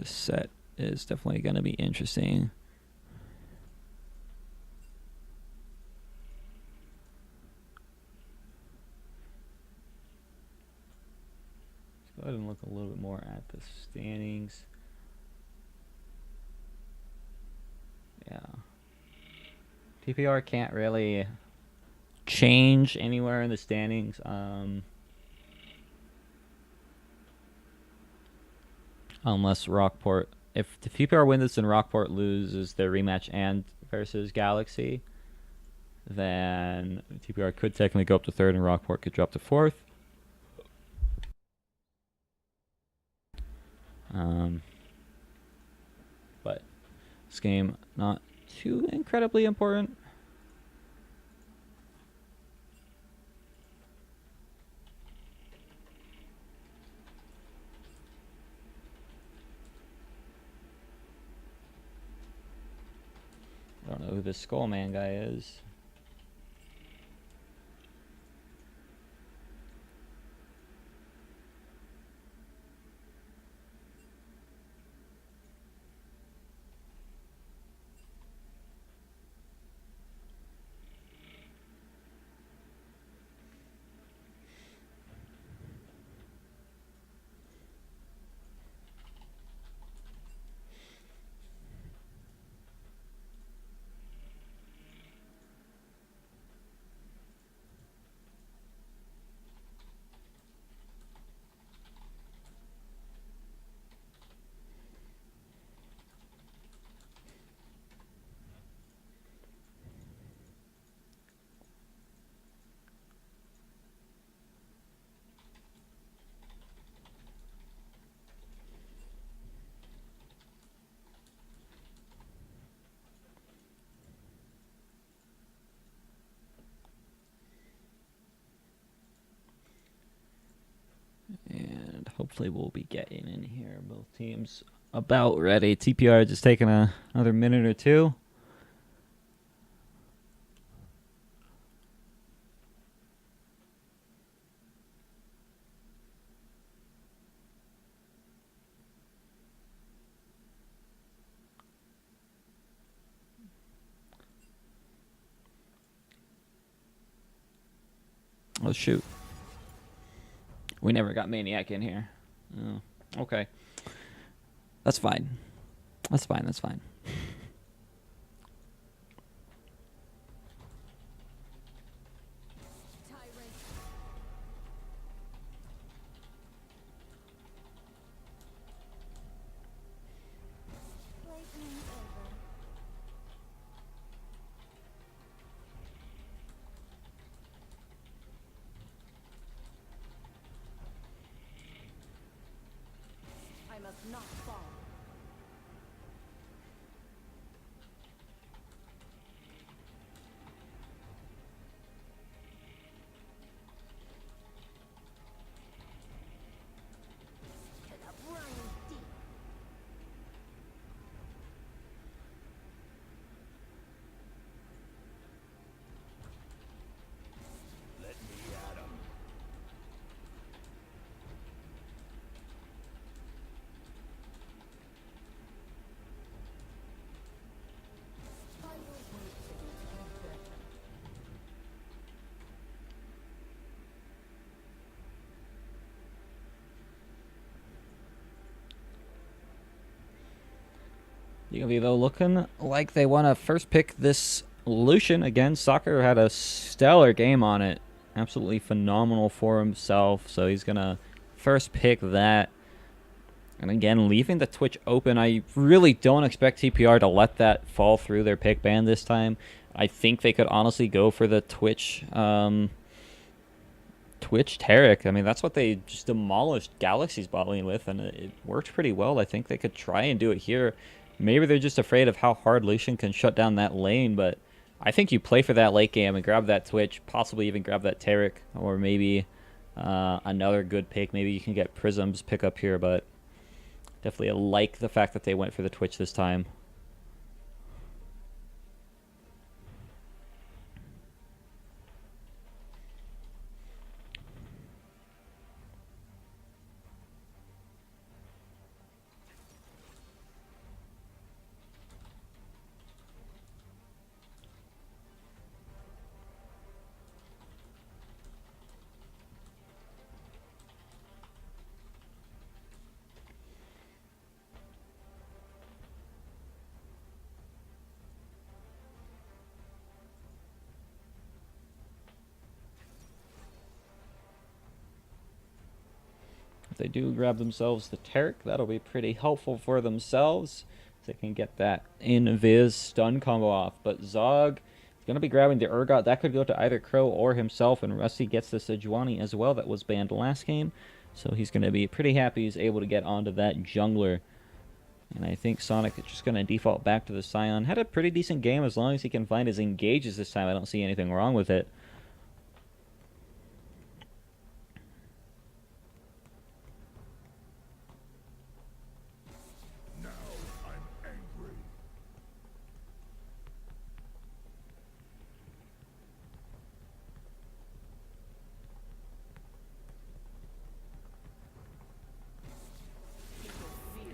This set is definitely going to be interesting. Let's go ahead and look a little bit more at the standings. Yeah. TPR can't really change anywhere in the standings. Unless Rockport, if the TPR wins this and Rockport loses their rematch and versus Galaxy, then TPR could technically go up to third and Rockport could drop to fourth. But this game not too incredibly important. I don't know who this Skullman guy is. And hopefully we'll be getting in here. Both teams about ready. TPR just taking another minute or two. Oh, shoot. We never got Maniac in here. Oh, okay. That's fine. That's fine. That's fine. Not fall. DoV though looking like they want to first pick this Lucian again. Soccer had a stellar game on it, absolutely phenomenal for himself. So he's gonna first pick that. And again, leaving the Twitch open, I really don't expect TPR to let that fall through their pick ban this time. I think they could honestly go for the Twitch Taric. I mean, that's what they just demolished Galaxy's bot lane with, and it worked pretty well. I think they could try and do it here. Maybe they're just afraid of how hard Lucian can shut down that lane, but I think you play for that late game and grab that Twitch, possibly even grab that Taric, or maybe another good pick. Maybe you can get Prism's pick up here, but definitely like the fact that they went for the Twitch this time. they do grab themselves the Taric, that'll be pretty helpful for themselves. They can get that in-vis stun combo off. But Zog is going to be grabbing the Urgot. That could go to either Crow or himself, and Rusty gets the Sejuani as well that was banned last game. So he's going to be pretty happy he's able to get onto that jungler. And I think Sonic is just going to default back to the Scion. Had a pretty decent game as long as he can find his engages this time. I don't see anything wrong with it.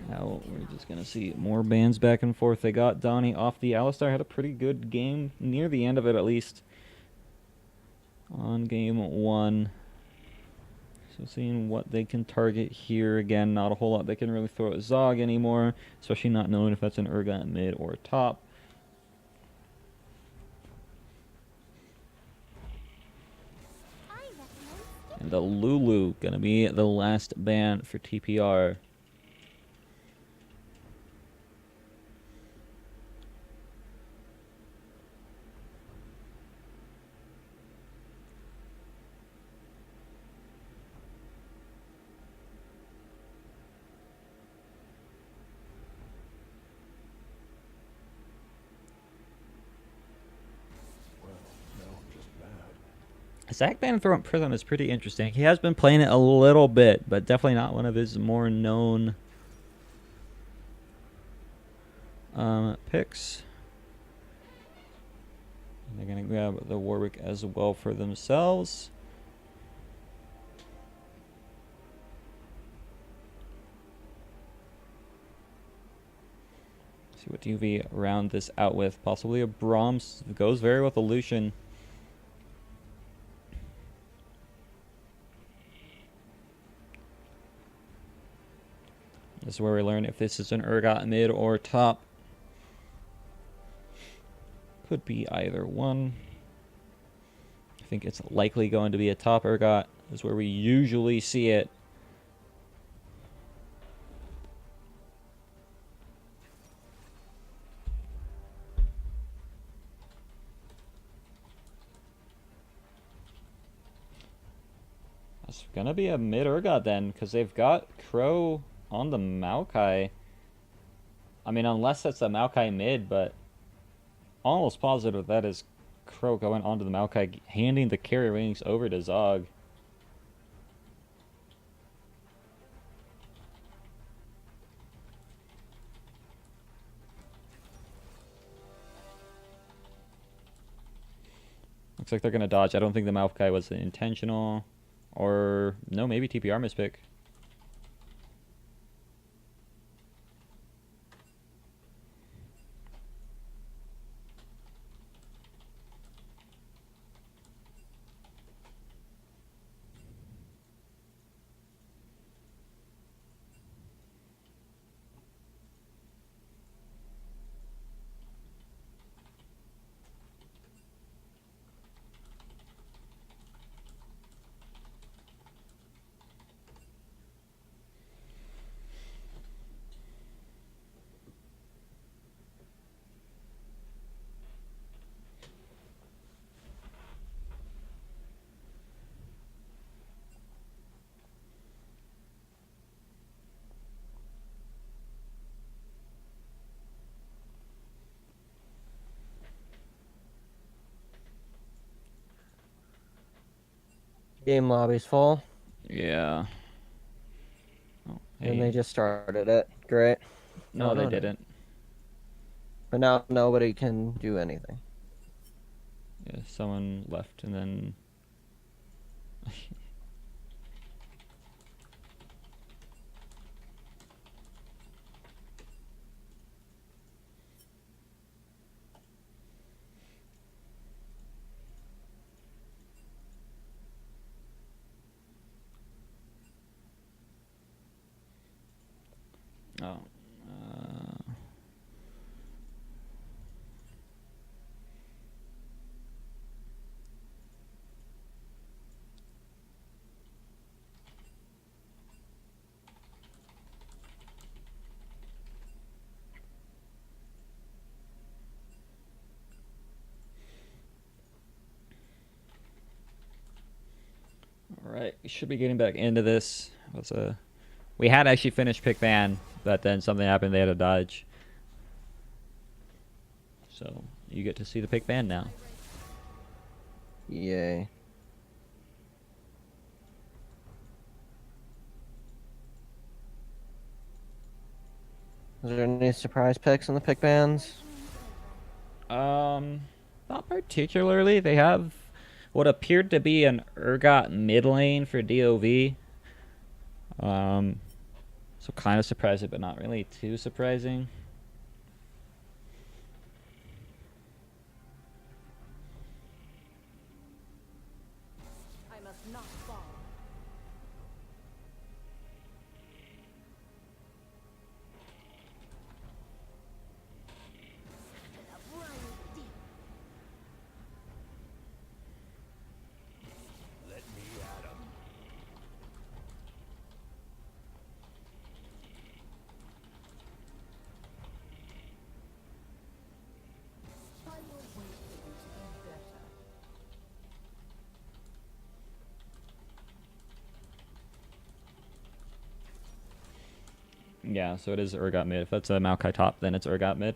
Now we're just going to see more bans back and forth. They got Donnie off the Alistar. Had a pretty good game, near the end of it at least, on game 1. So seeing what they can target here. Again, not a whole lot they can really throw at Zog anymore, especially not knowing if that's an Urgot mid or top. And the Lulu going to be the last ban for TPR. Zach Banthorpe Prism is pretty interesting. He has been playing it a little bit, but definitely not one of his more known picks. And they're going to grab the Warwick as well for themselves. See what UV round this out with. Possibly a Brahms. Goes very well with a Lucian. This is where we learn if this is an Urgot mid or top. Could be either one. I think it's likely going to be a top Urgot. This is where we usually see it. That's going to be a mid Urgot then, because they've got Crow on the Maokai. I mean, unless that's a Maokai mid, but almost positive that is Crow going onto the Maokai, handing the carry wings over to Zog. Looks like they're going to dodge. I don't think the Maokai was intentional. Or, no, maybe TPR mispick. Game lobby's full. Yeah. Oh, hey. And they just started it. Great. No, they didn't. But now nobody can do anything. Yeah, someone left and then... Oh. right, we should be getting back into this. We had actually finished pick ban, but then something happened. They had a dodge. So you get to see the pick ban now. Yay. Is there any surprise picks in the pick bans? Not particularly. They have what appeared to be an Urgot mid lane for DoV. So kind of surprising, but not really too surprising. I must not fall. The brine is deep. Let me at 'em. I will wait for you to be better. Yeah, so it is Urgot mid. If that's a Maokai top, then it's Urgot mid.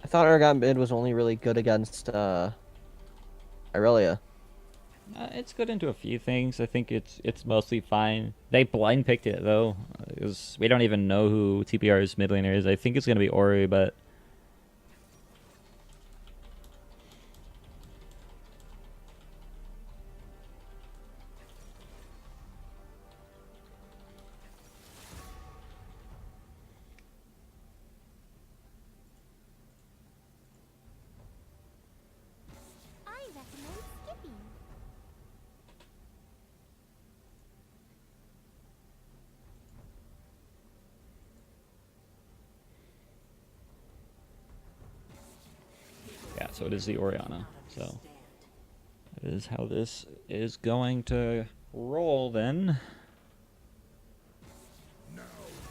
I thought Urgot mid was only really good against Irelia. It's good into a few things. I think it's mostly fine. They blind picked it though. We don't even know who TPR's mid laner is. I think it's gonna be Ori, but I recommend skipping. yeah. So it is the Oriana. So that is how this is going to roll then. Now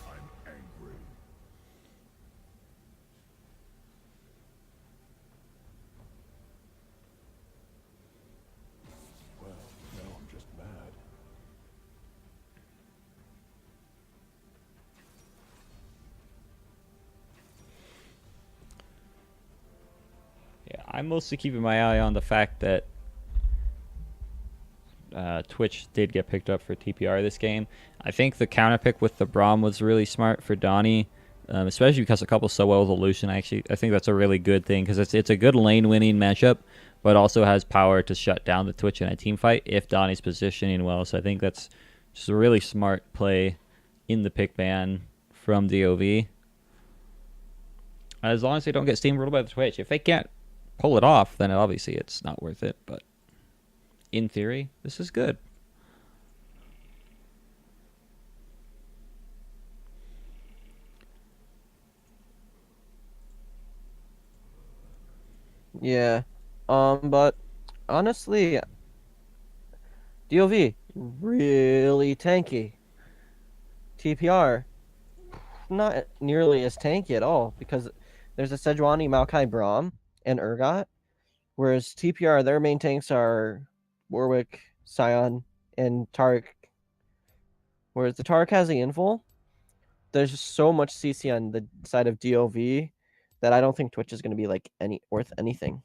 I'm angry. Well, now I'm just mad. Yeah, I'm mostly keeping my eye on the fact that Twitch did get picked up for TPR this game. I think the counter pick with the Braum was really smart for Donnie, especially because it couples so well with Illusion. I think that's a really good thing because it's a good lane winning matchup, but also has power to shut down the Twitch in a team fight if Donnie's positioning well. So I think that's just a really smart play in the pick ban from DoV. As long as they don't get steamrolled by the Twitch. If they can't pull it off, then obviously it's not worth it. But in theory, this is good. Yeah. But honestly, DOV really tanky. TPR not nearly as tanky at all because there's a Sejuani, Maokai, Braum, and Urgot, whereas TPR their main tanks are Warwick, Scion, and Tarek. Whereas the Tarek has the info, there's just so much CC on the side of DOV that I don't think Twitch is going to be like any worth anything.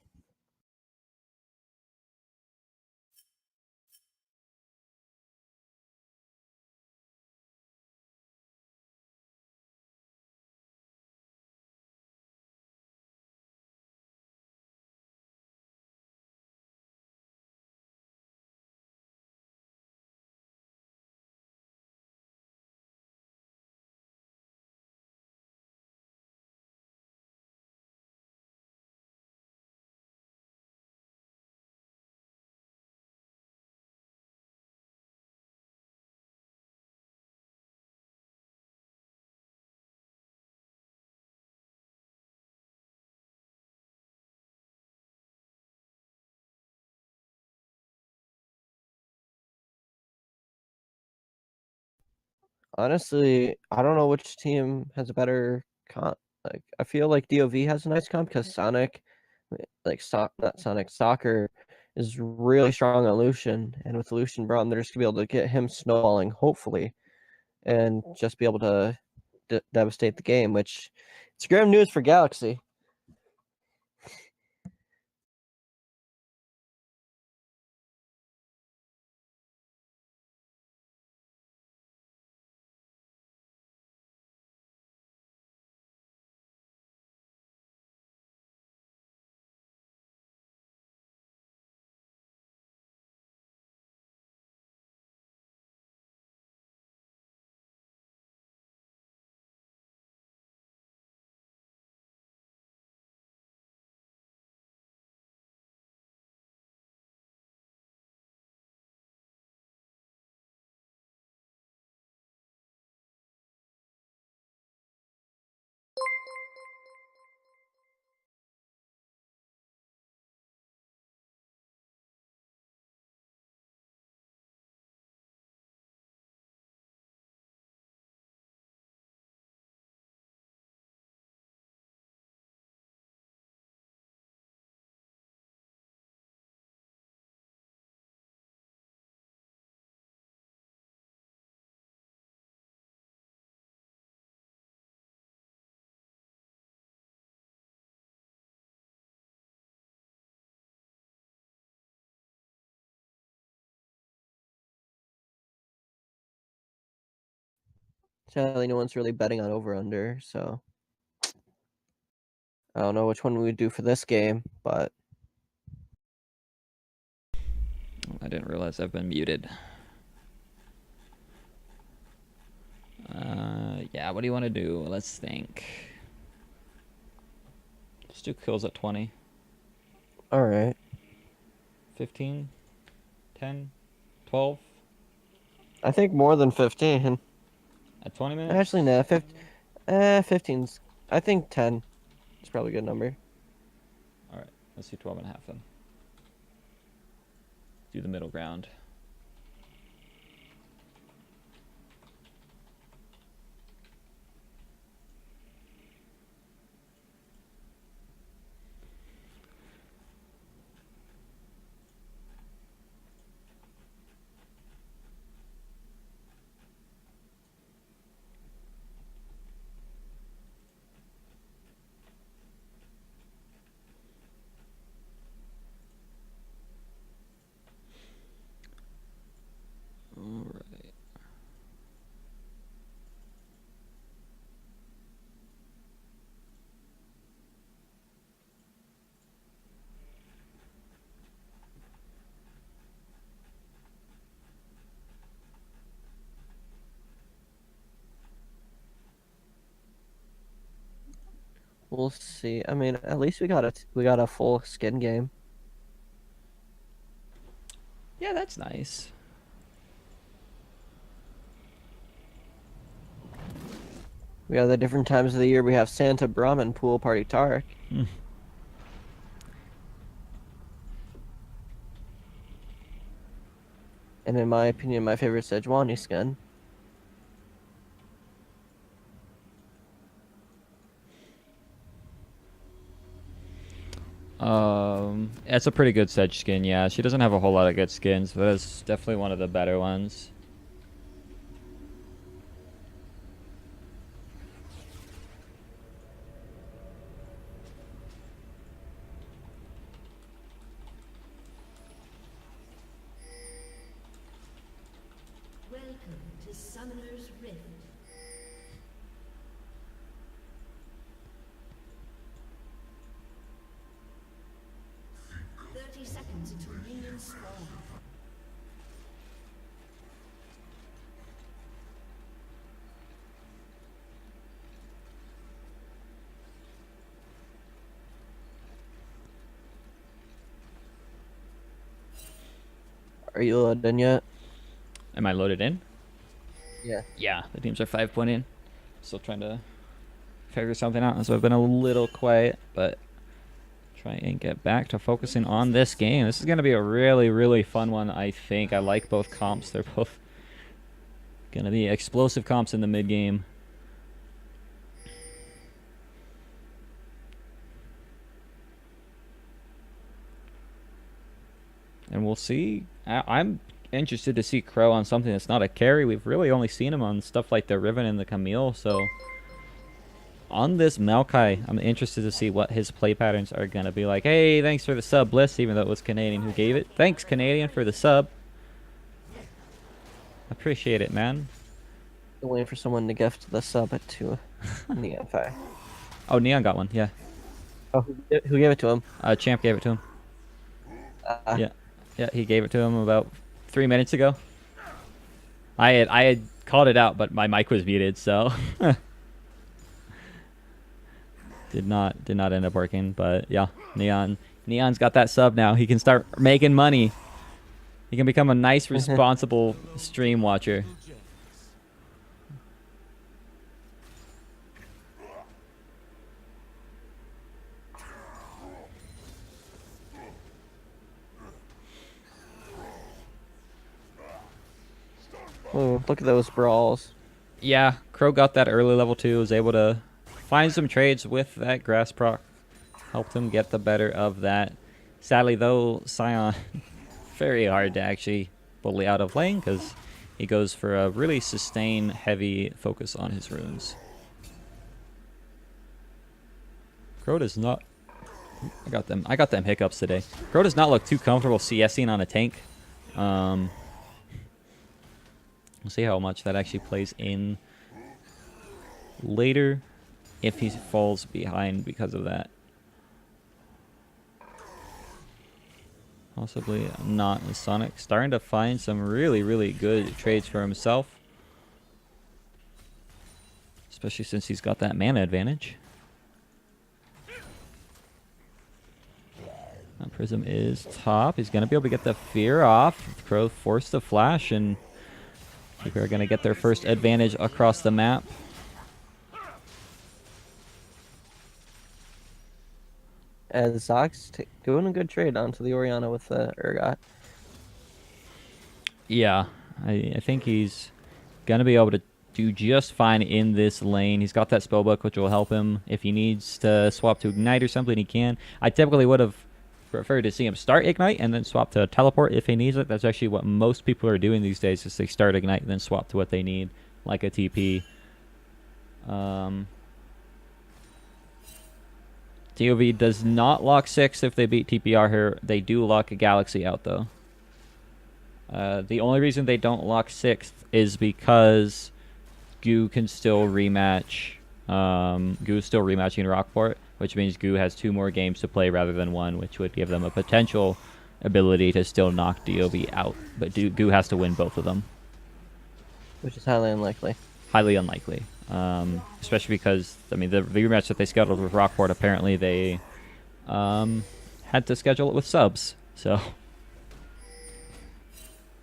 Honestly, I don't know which team has a better comp. Like, I feel like DOV has a nice comp because Sonic like not Sonic, Soccer is really strong on Lucian, and with Lucian Braum, they're just gonna be able to get him snowballing, hopefully, and just be able to devastate the game. Which it's grim news for Galaxy. Sadly, no one's really betting on over under, so I don't know which one we would do for this game, but I didn't realize I've been muted. Yeah, what do you want to do? Let's think. Let's do kills at 20. all right. 15? 10? 12? I think more than 15. At 20 minutes? Actually, no, 15's. I think 10 is probably a good number. Alright, let's do 12 and a half then. Do the middle ground. Alright. We'll see. I mean, at least we got a full skin game. Yeah, that's nice. We got the different times of the year. We have Santa Brahmin Pool Party Tark. And in my opinion, my favorite Sejuani skin. It's a pretty good Sedge skin, yeah. She doesn't have a whole lot of good skins, but it's definitely one of the better ones. Welcome to Summoner's Rift. Seconds until minions spawn. Are you loaded in yet? Am I loaded in? Yeah. Yeah, the teams are 5 point in. Still trying to figure something out, so I've been a little quiet, but try and get back to focusing on this game. This is going to be a really, really fun one, I think. I like both comps. They're both going to be explosive comps in the mid game. And we'll see. I'm interested to see Crow on something that's not a carry. We've really only seen him on stuff like the Riven and the Camille, so on this Maokai, I'm interested to see what his play patterns are going to be like. Hey, thanks for the sub, Bliss, even though it was Canadian who gave it. Thanks, Canadian, for the sub. Appreciate it, man. Waiting for someone to gift the sub to Neon Fire. Oh, Neon got one, yeah. Oh, who gave it to him? Champ gave it to him. Yeah, he gave it to him about 3 minutes ago. I had called it out, but my mic was muted, so did not end up working. But yeah, Neon's got that sub now. He can start making money. He can become a nice, responsible stream watcher. Oh, look at those brawls. Yeah, Crow got that early level 2, was able to find some trades with that grass proc. Helped him get the better of that. Sadly, though, Scion, very hard to actually bully out of lane because he goes for a really sustain heavy focus on his runes. Crow does not... I got them hiccups today. Crow does not look too comfortable CSing on a tank. We'll see how much that actually plays in later if he falls behind because of that. Possibly not. Sonic starting to find some really, really good trades for himself. Especially since he's got that mana advantage. That Prism is top. He's going to be able to get the fear off. Crow forced the flash, and people are going to get their first advantage across the map. And Zox doing a good trade onto the Orianna with Urgot. Yeah, I think he's going to be able to do just fine in this lane. He's got that spellbook, which will help him. If he needs to swap to Ignite or something, he can. I typically would have preferred to see him start Ignite and then swap to Teleport if he needs it. That's actually what most people are doing these days, is they start Ignite and then swap to what they need, like a TP. DoV does not lock 6 if they beat TPR here. They do lock a Galaxy out, though. The only reason they don't lock 6th is because Goo can still rematch. Goo is still rematching Rockport, which means Goo has 2 more games to play rather than 1, which would give them a potential ability to still knock DoV out. But Goo has to win both of them. Which is highly unlikely. Highly unlikely. Especially because, I mean, the rematch that they scheduled with Rockport, apparently they had to schedule it with subs. So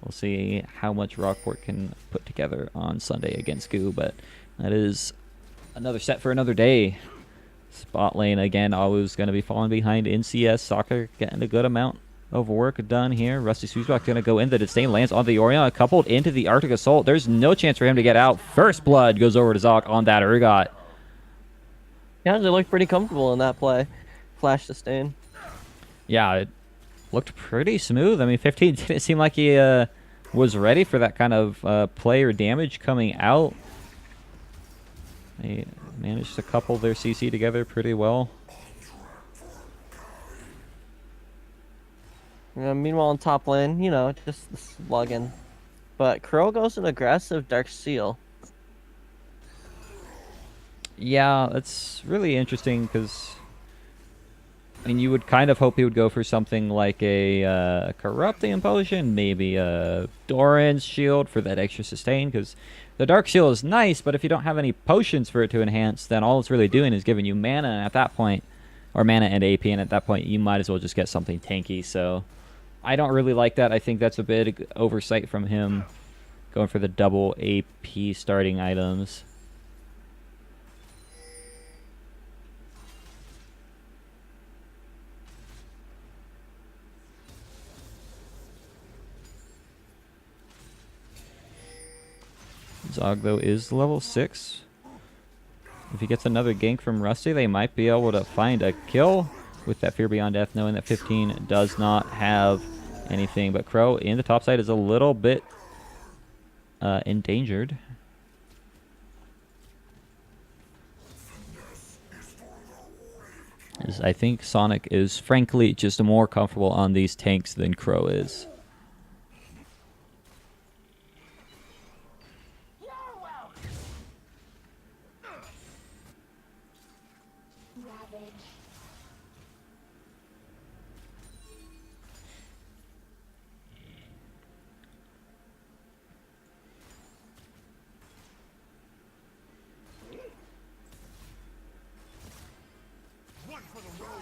we'll see how much Rockport can put together on Sunday against Goo, but that is another set for another day. Spot lane, again, always going to be falling behind in CS. Soccer getting a good amount of work done here. Rusty Swooshbach going to go in. The disdain lands on the Orianna, coupled into the Arctic Assault. There's no chance for him to get out. First blood goes over to Zoc on that Urgot. Yeah, they looked pretty comfortable in that play. Flash disdain. Yeah, it looked pretty smooth. I mean, 15 didn't seem like he was ready for that kind of play or damage coming out. They managed to couple their CC together pretty well. Meanwhile, in top lane, you know, just the slugging. But Crow goes an aggressive Dark Seal. Yeah, that's really interesting because, I mean, you would kind of hope he would go for something like a Corrupting Potion, maybe a Doran's Shield for that extra sustain, because the Dark Seal is nice, but if you don't have any potions for it to enhance, then all it's really doing is giving you mana at that point, or mana and AP, and at that point you might as well just get something tanky. So I don't really like that. I think that's a big oversight from him, going for the double AP starting items. Zog, though, is level 6. If he gets another gank from Rusty, they might be able to find a kill with that Fear Beyond Death, knowing that 15 does not have anything. But Crow in the top side is a little bit endangered. As I think Sonic is frankly just more comfortable on these tanks than Crow is. Ravage. One for the road.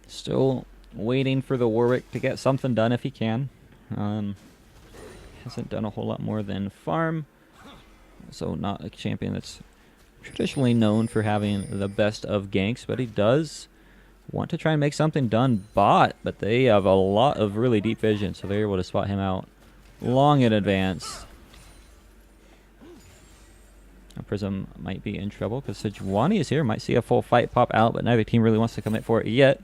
Still waiting for the Warwick to get something done if he can. Hasn't done a whole lot more than farm. So not a champion that's traditionally known for having the best of ganks, but he does want to try and make something done bot, but they have a lot of really deep vision, so they're able to spot him out long in advance. Prism might be in trouble because Sejuani is here, might see a full fight pop out, but neither team really wants to commit for it yet.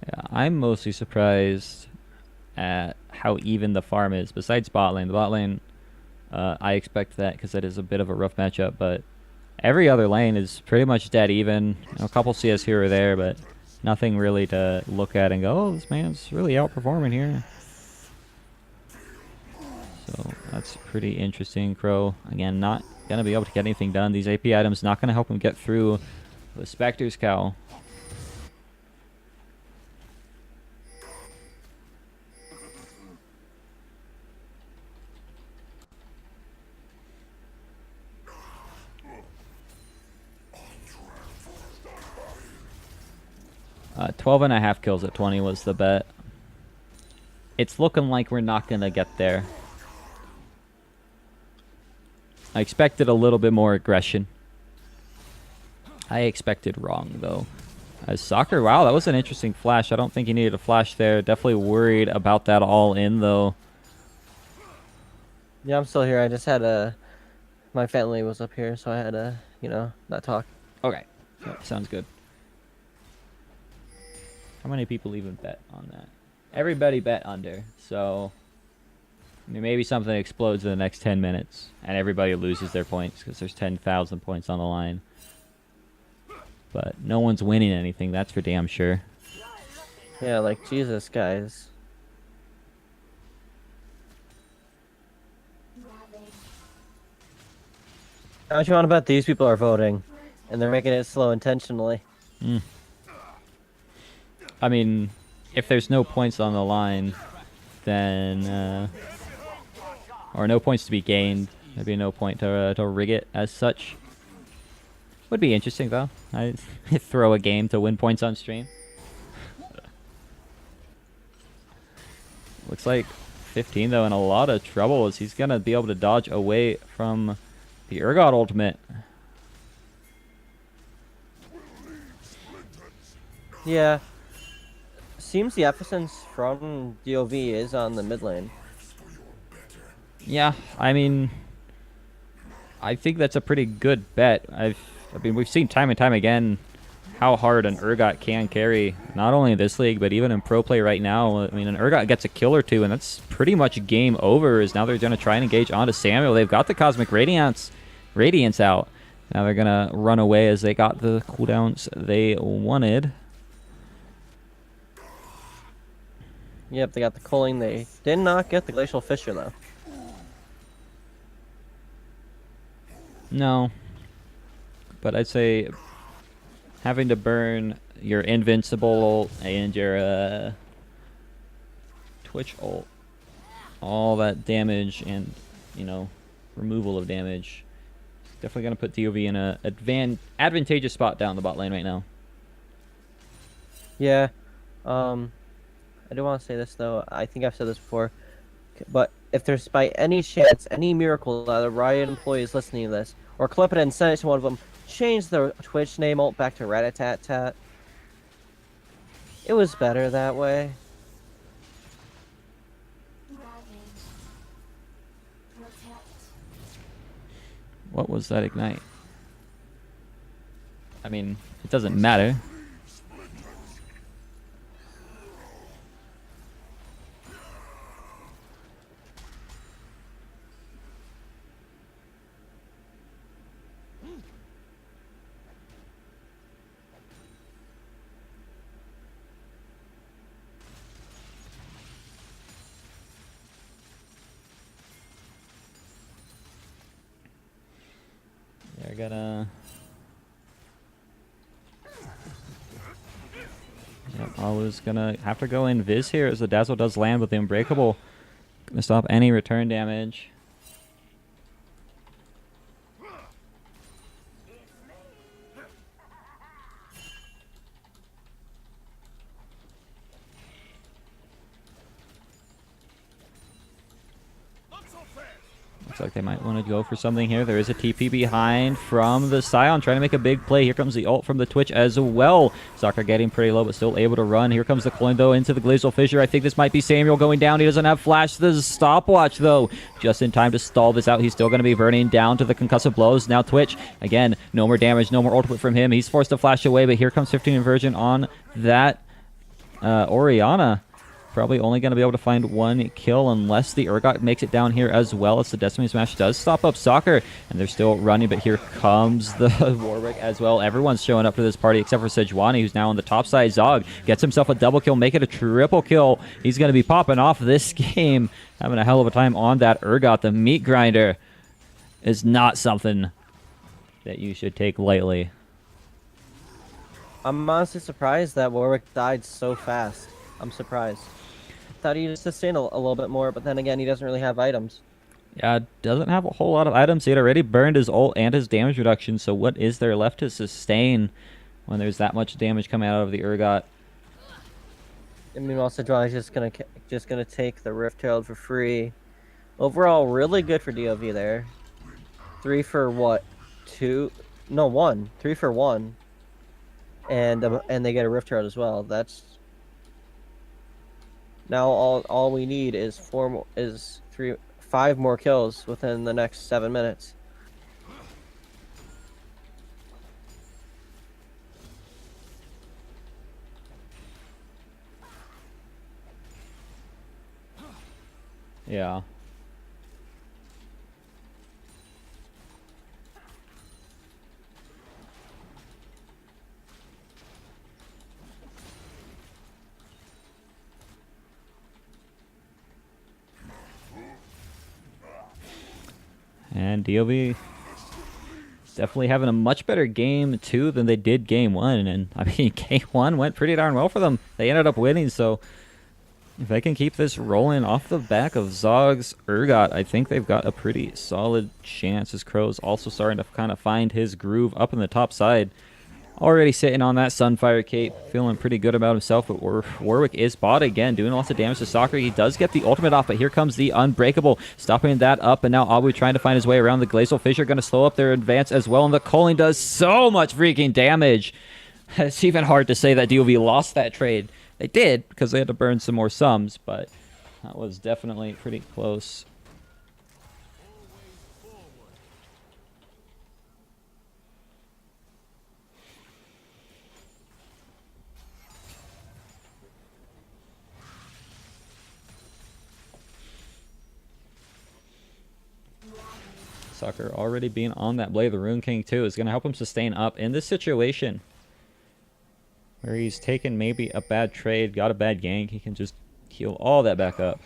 Yeah, I'm mostly surprised at how even the farm is. Besides bot lane, the bot lane, I expect that because that is a bit of a rough matchup. But every other lane is pretty much dead even. You know, a couple CS here or there, but nothing really to look at and go, oh, this man's really outperforming here. So that's pretty interesting. Crow, again, not going to be able to get anything done. These AP items not going to help him get through the Spectre's Cowl. Uh, 12.5 kills at 20 was the bet. It's looking like we're not going to get there. I expected a little bit more aggression. I expected wrong, though. As Soccer, wow, that was an interesting flash. I don't think he needed a flash there. Definitely worried about that all in, though. Yeah, I'm still here. I just had a... My family was up here, so I had to, you know, not talk. Okay, yep, sounds good. How many people even bet on that? Everybody bet under, so I mean, maybe something explodes in the next 10 minutes and everybody loses their points because there's 10,000 points on the line. But no one's winning anything, that's for damn sure. Yeah, like, Jesus, guys. Ravage. How much you want to bet these people are voting? And they're making it slow intentionally. Mm. I mean, if there's no points on the line, then... or no points to be gained, there'd be no point to rig it as such. Would be interesting, though. I throw a game to win points on stream. Looks like 15, though, in a lot of trouble as he's going to be able to dodge away from the Urgot ultimate. Yeah. Seems the emphasis from DoV is on the mid lane. Yeah, I mean, I think that's a pretty good bet. I mean, we've seen time and time again how hard an Urgot can carry, not only in this league, but even in pro play right now. I mean, an Urgot gets a kill or two, and that's pretty much game over, as now they're going to try and engage onto Samuel. They've got the Cosmic Radiance out. Now they're going to run away as they got the cooldowns they wanted. Yep, they got the culling. They did not get the Glacial Fissure, though. No. But I'd say having to burn your Invincible ult and your Twitch ult, all that damage and, you know, removal of damage, definitely going to put DoV in a advantageous spot down the bot lane right now. Yeah. I do want to say this, though. I think I've said this before. But if there's by any chance, any miracle that a Riot employee is listening to this, or clip it and send it to one of them, change their Twitch name alt back to Ratatat. It was better that way. Ravage. Protect. What was that ignite? I mean, it doesn't matter. They're gonna... Yep, Alu's gonna have to go in Viz here as the Dazzle does land, but the Unbreakable gonna stop any return damage. Not so fast. Looks like they might want to go for something here. There is a TP behind from the Scion, trying to make a big play. Here comes the ult from the Twitch as well. Soccer getting pretty low, but still able to run. Here comes the coin, though, into the Glacial Fissure. I think this might be Samuel going down. He doesn't have flash. The stopwatch, though, just in time to stall this out. He's still going to be burning down to the concussive blows. Now Twitch, again, no more damage, no more ultimate from him. He's forced to flash away, but here comes 15 Inversion on that Orianna. Probably only going to be able to find one kill unless the Urgot makes it down here as well, as the Destiny Smash does stop up Soccer. And they're still running, but here comes the Warwick as well. Everyone's showing up to this party except for Sejuani, who's now on the top side. Zog gets himself a double kill, make it a triple kill. He's going to be popping off this game, having a hell of a time on that Urgot. The meat grinder is not something that you should take lightly. I'm honestly surprised that Warwick died so fast. I'm surprised. Thought he'd sustain a little bit more, but then again, he doesn't really have items. Yeah, doesn't have a whole lot of items. He had already burned his ult and his damage reduction, so what is there left to sustain when there's that much damage coming out of the Urgot? I mean, also John's just gonna take the Rift Herald for free. Overall, really good for DoV there. 3 for what? 2? No, 1. 3 for 1. And they get a Rift Herald as well. That's now all we need is 5 more kills within the next 7 minutes. Yeah. And DoV definitely having a much better game 2 than they did game 1. And I mean, game 1 went pretty darn well for them. They ended up winning, so if they can keep this rolling off the back of Zog's Urgot, I think they've got a pretty solid chance, as Crow's also starting to kind of find his groove up in the top side. Already sitting on that Sunfire Cape, feeling pretty good about himself, but Warwick is bot again, doing lots of damage to Soccer. He does get the ultimate off, but here comes the Unbreakable, stopping that up, and now Abu trying to find his way around the Glacial Fissure, going to slow up their advance as well, and the Culling does so much freaking damage. It's even hard to say that DoV lost that trade. They did, because they had to burn some more sums, but that was definitely pretty close. Soccer already being on that Blade of the Rune King too is going to help him sustain up in this situation where he's taken maybe a bad trade, got a bad gank. He can just heal all that back up.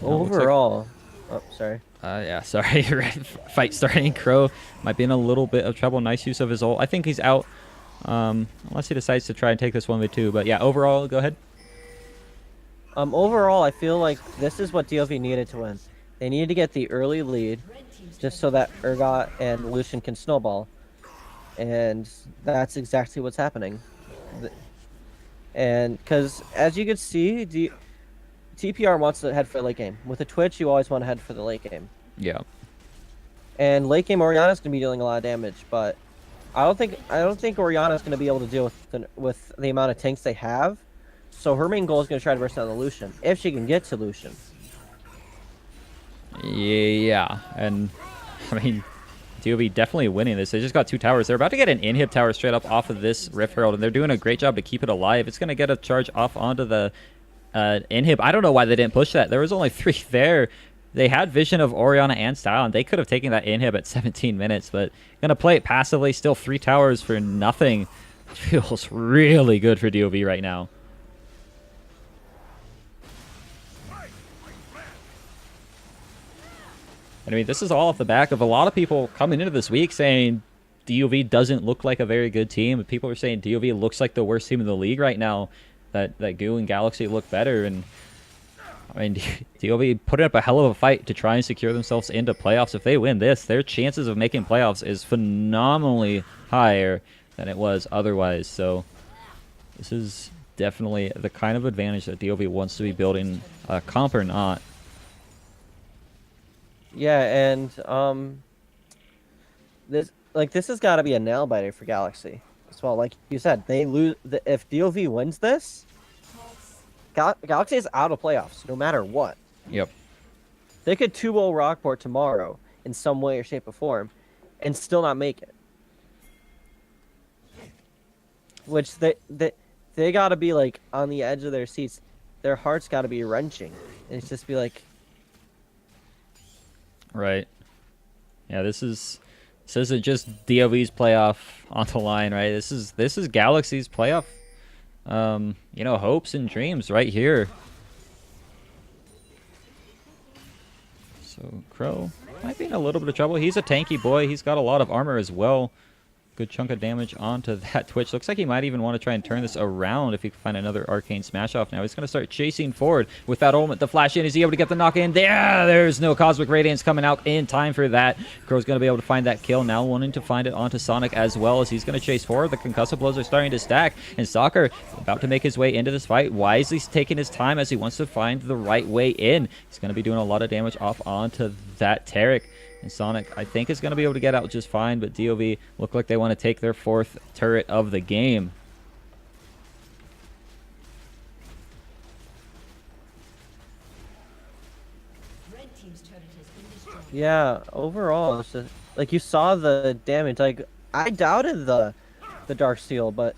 Overall, oh, sorry. Yeah, sorry. Fight starting. Crow might be in a little bit of trouble. Nice use of his ult. I think he's out. Unless he decides to try and take this 1v2. But yeah, overall, go ahead. Overall, I feel like this is what DOV needed to win. They needed to get the early lead, just so that Urgot and Lucian can snowball, and that's exactly what's happening. And because as you can see, TPR wants to head for the late game. With a Twitch, you always want to head for the late game. Yeah. And late game Orianna's gonna be dealing a lot of damage, but I don't think Orianna's gonna be able to deal with the amount of tanks they have. So her main goal is gonna try to burst down the Lucian if she can get to Lucian. Yeah, and I mean, DOV definitely winning this. They just got 2 towers. They're about to get an inhib tower straight up off of this Rift Herald, and they're doing a great job to keep it alive. It's gonna get a charge off onto the inhib. I don't know why they didn't push that. There was only 3 there. They had vision of Orianna and Style, and they could have taken that inhib at 17 minutes, but gonna play it passively. Still 3 towers for nothing. Feels really good for DOV right now. And I mean, this is all off the back of a lot of people coming into this week saying DOV doesn't look like a very good team. People are saying DOV looks like the worst team in the league right now. That Goo and Galaxy look better. And I mean, DOV putting up a hell of a fight to try and secure themselves into playoffs. If they win this, their chances of making playoffs is phenomenally higher than it was otherwise. So this is definitely the kind of advantage that DOV wants to be building, comp or not. Yeah, and this has got to be a nail biter for Galaxy as well. Like you said, they lose if DOV wins this. Galaxy is out of playoffs no matter what. Yep. They could 2-0 Rockport tomorrow in some way or shape or form, and still not make it. Which they got to be like on the edge of their seats. Their hearts got to be wrenching. And it's just be like. Right. Yeah, this isn't just DOV's playoff on the line, right? This is Galaxy's playoff. Hopes and dreams right here. So Crow might be in a little bit of trouble. He's a tanky boy. He's got a lot of armor as well. Good chunk of damage onto that Twitch. Looks like he might even want to try and turn this around if he can find another arcane smash off now. He's going to start chasing forward with that ultimate. The flash in. Is he able to get the knock in? There's no Cosmic Radiance coming out in time for that. Crow's going to be able to find that kill. Now wanting to find it onto Sonic as well as he's going to chase forward. The concussive blows are starting to stack. And Soccer about to make his way into this fight. Wisely taking his time as he wants to find the right way in. He's going to be doing a lot of damage off onto that Taric. And Sonic, I think, is going to be able to get out just fine, but DOV look like they want to take their 4th turret of the game. Yeah, overall, it's just, like you saw the damage. Like I doubted the Dark Steel, but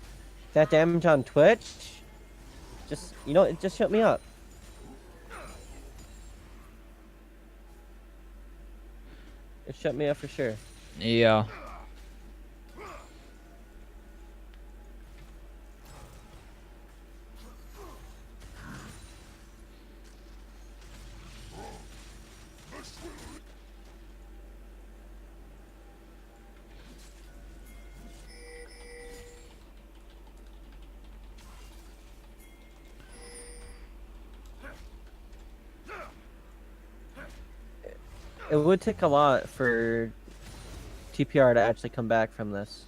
that damage on Twitch, just it just shut me up. It shut me up for sure. Yeah. It would take a lot for TPR to actually come back from this.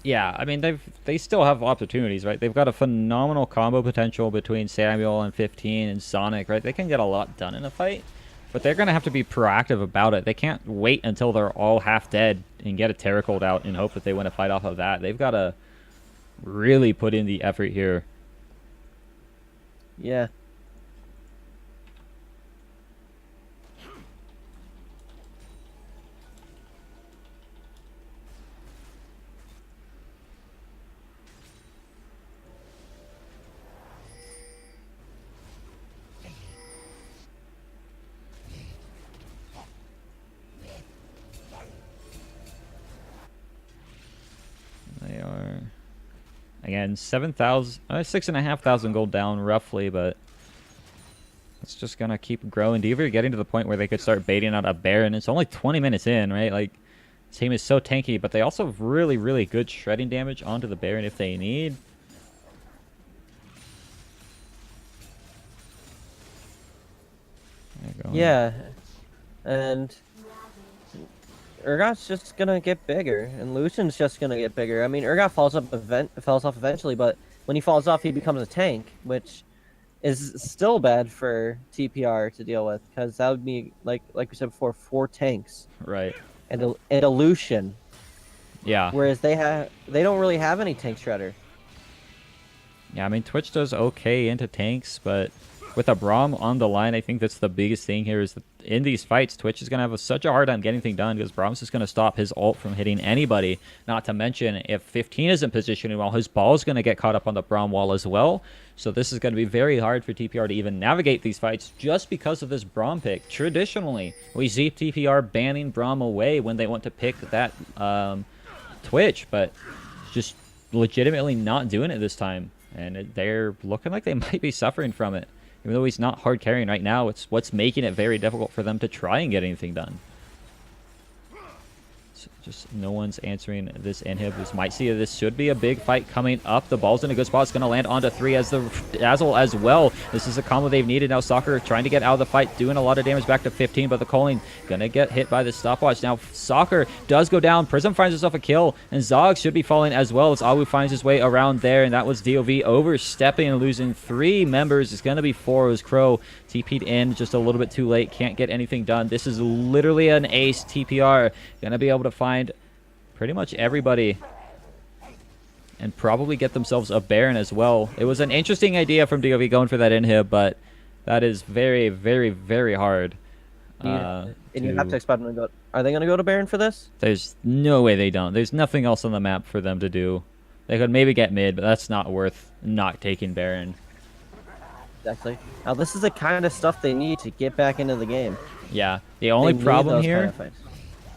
Yeah, I mean they still have opportunities, right? They've got a phenomenal combo potential between Samuel and 15 and Sonic, right? They can get a lot done in a fight, but they're gonna have to be proactive about it. They can't wait until they're all half dead and get a Terracold out and hope that they win a fight off of that. They've got to really put in the effort here. Yeah. They are, again, 6,500 gold down roughly, but It's just gonna keep growing. DoV are getting to the point where they could start baiting out a Baron. It's only 20 minutes in, right? Like, this team is so tanky, but they also have really, really good shredding damage onto the Baron if they need. There you go. Yeah, and Urgot's just gonna get bigger, and Lucian's just gonna get bigger. I mean, Urgot falls off eventually, but when he falls off, he becomes a tank, which is still bad for TPR to deal with, because that would be like we said before, 4 tanks Right. and a Lucian, Yeah. whereas they don't really have any tank shredder. Yeah, I mean, Twitch does okay into tanks, but with a Braum on the line, I think that's the biggest thing here is that in these fights, Twitch is going to have such a hard time getting things done because Braum's just going to stop his ult from hitting anybody. Not to mention, if 15 isn't positioning well, his ball is going to get caught up on the Braum wall as well. So this is going to be very hard for TPR to even navigate these fights just because of this Braum pick. Traditionally, we see TPR banning Braum away when they want to pick that Twitch, but just legitimately not doing it this time. And they're looking like they might be suffering from it. Even though he's not hard carrying right now, it's what's making it very difficult for them to try and get anything done. Just no one's answering this inhib. This might see this should be a big fight coming up. The ball's in a good spot. It's going to land onto 3 as the Dazzle as well. This is a combo they've needed. Now Soccer trying to get out of the fight, doing a lot of damage back to 15, but the Culling going to get hit by the stopwatch. Now Soccer does go down. Prism finds himself a kill, and Zog should be falling as well as Awu finds his way around there, and that was DoV overstepping and losing 3 members. It's going to be 4 as Crow TP'd in just a little bit too late. Can't get anything done. This is literally an ace. TPR going to be able to find pretty much everybody and probably get themselves a Baron as well. It was an interesting idea from DoV going for that inhib, but that is very, very, very hard. And you have to expect them to go. Are they going to go to Baron for this? There's no way they don't. There's nothing else on the map for them to do. They could maybe get mid, but that's not worth not taking Baron. Exactly. Now this is the kind of stuff they need to get back into the game. Yeah. The only They need problem those here... kind of fights.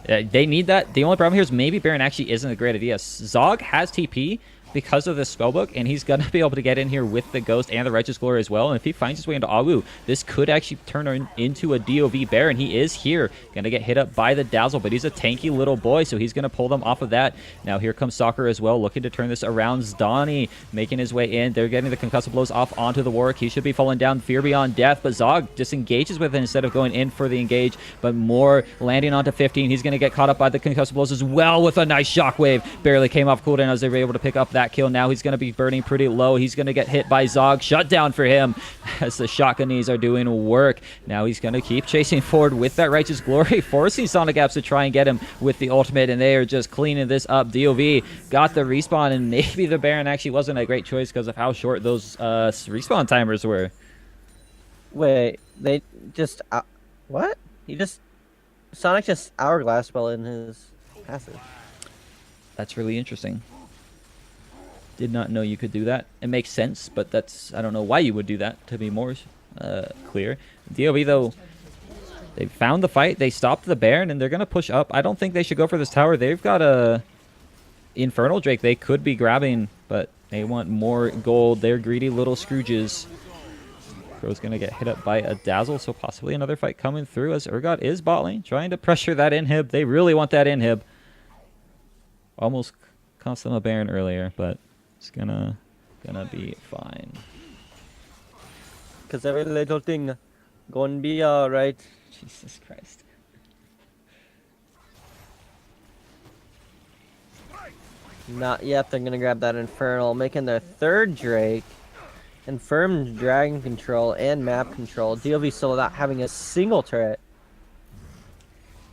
They need that. The only problem here is maybe Baron actually isn't a great idea. Zog has TP because of this spellbook, and he's going to be able to get in here with the Ghost and the Righteous Glory as well. And if he finds his way into Awu, this could actually turn into a DoV Baron. He is here. Going to get hit up by the Dazzle, but he's a tanky little boy, so he's going to pull them off of that. Now here comes Soccer as well, looking to turn this around. Zdani making his way in. They're getting the concussive blows off onto the Warwick. He should be falling down. Fear Beyond Death, but Zog disengages with it instead of going in for the engage, but more landing onto 15. He's going to get caught up by the concussive blows as well with a nice shockwave. Barely came off cooldown as they were able to pick up that kill. Now he's going to be burning pretty low. He's going to get hit by Zog. Shutdown for him as the shotgunnies are doing work. Now he's going to keep chasing forward with that Righteous Glory, forcing Sonic Apps to try and get him with the ultimate, and they are just cleaning this up. DoV got the respawn, and maybe the Baron actually wasn't a great choice because of how short those respawn timers were. Wait, they just... what? Sonic just hourglass spell in his passive. That's really interesting. Did not know you could do that. It makes sense, but that's... I don't know why you would do that, to be more clear. DoV, though, they found the fight. They stopped the Baron, and they're going to push up. I don't think they should go for this tower. They've got a Infernal Drake they could be grabbing, but they want more gold. They're greedy little Scrooges. Crow's going to get hit up by a Dazzle, so possibly another fight coming through as Urgot is bot lane, trying to pressure that inhib. They really want that inhib. Almost cost them a Baron earlier, but it's gonna be fine. Because every little thing gonna be alright. Jesus Christ. Not yet. They're gonna grab that Infernal, making their 3rd Drake. Infirmed Dragon Control and Map Control. DoV still not having a single turret.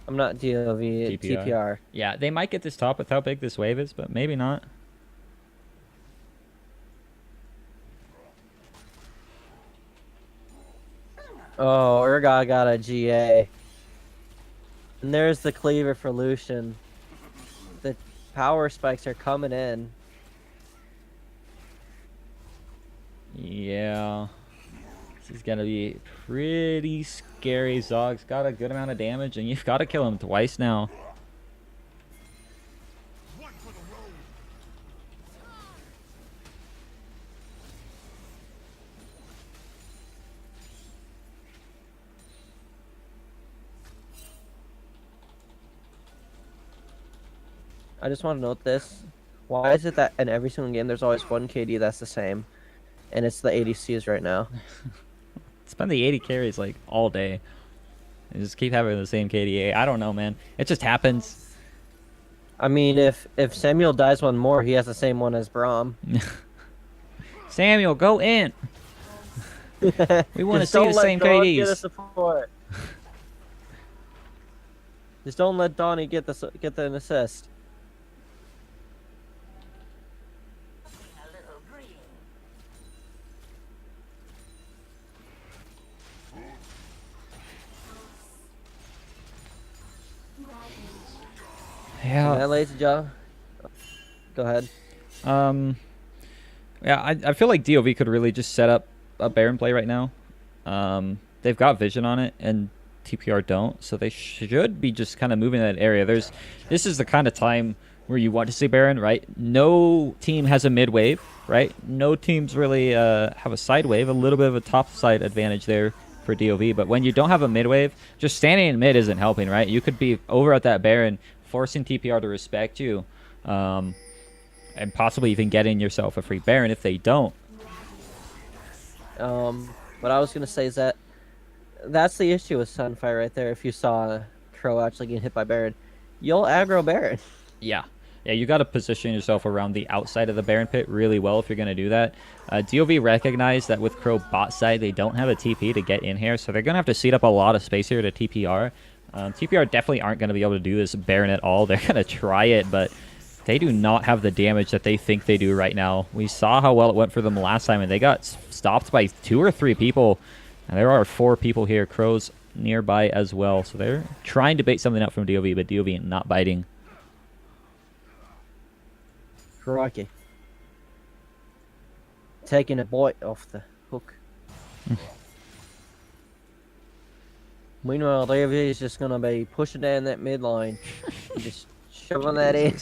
I'm not DoV, TPR. Yeah, they might get this top with how big this wave is, but maybe not. Oh, Urgot got a GA. And there's the cleaver for Lucian. The power spikes are coming in. Yeah. This is going to be pretty scary. Zog's got a good amount of damage, and you've got to kill him twice now. One for the road. I just want to note this. Why is it that in every single game there's always one KD that's the same, and it's the ADCs right now? It's been the 80 carries like all day. They just keep having the same KDA. I don't know, man. It just happens. I mean, if Samuel dies one more, he has the same one as Braum. Samuel, go in. We want to Just see don't the let same Dawn get a KDs. support. Just don't let Donnie get the assist. Yeah. Yeah, ladies and gentlemen. Go ahead. Yeah, I feel like DoV could really just set up a Baron play right now. They've got vision on it, and TPR don't, so they should be just kind of moving that area. This is the kind of time where you want to see Baron, right? No team has a mid wave, right? No teams really have a side wave. A little bit of a top side advantage there for DoV, but when you don't have a mid wave, just standing in mid isn't helping, right? You could be over at that Baron, forcing TPR to respect you, and possibly even getting yourself a free Baron if they don't. What I was gonna say is that's the issue with Sunfire right there. If you saw Crow actually getting hit by Baron, you'll aggro Baron. Yeah, you got to position yourself around the outside of the Baron pit really well if you're going to do that. DoV recognized that with Crow bot side, they don't have a TP to get in here, so they're going to have to seat up a lot of space here to TPR. TPR definitely aren't going to be able to do this Baron at all. They're going to try it, but they do not have the damage that they think they do right now. We saw how well it went for them last time, and they got stopped by 2 or 3 people. And there are 4 people here. Crow's nearby as well. So they're trying to bait something out from DoV, but DoV not biting. Crikey. Taking a bite off the hook. Meanwhile, DoV is just going to be pushing down that mid line. Just shoving that in.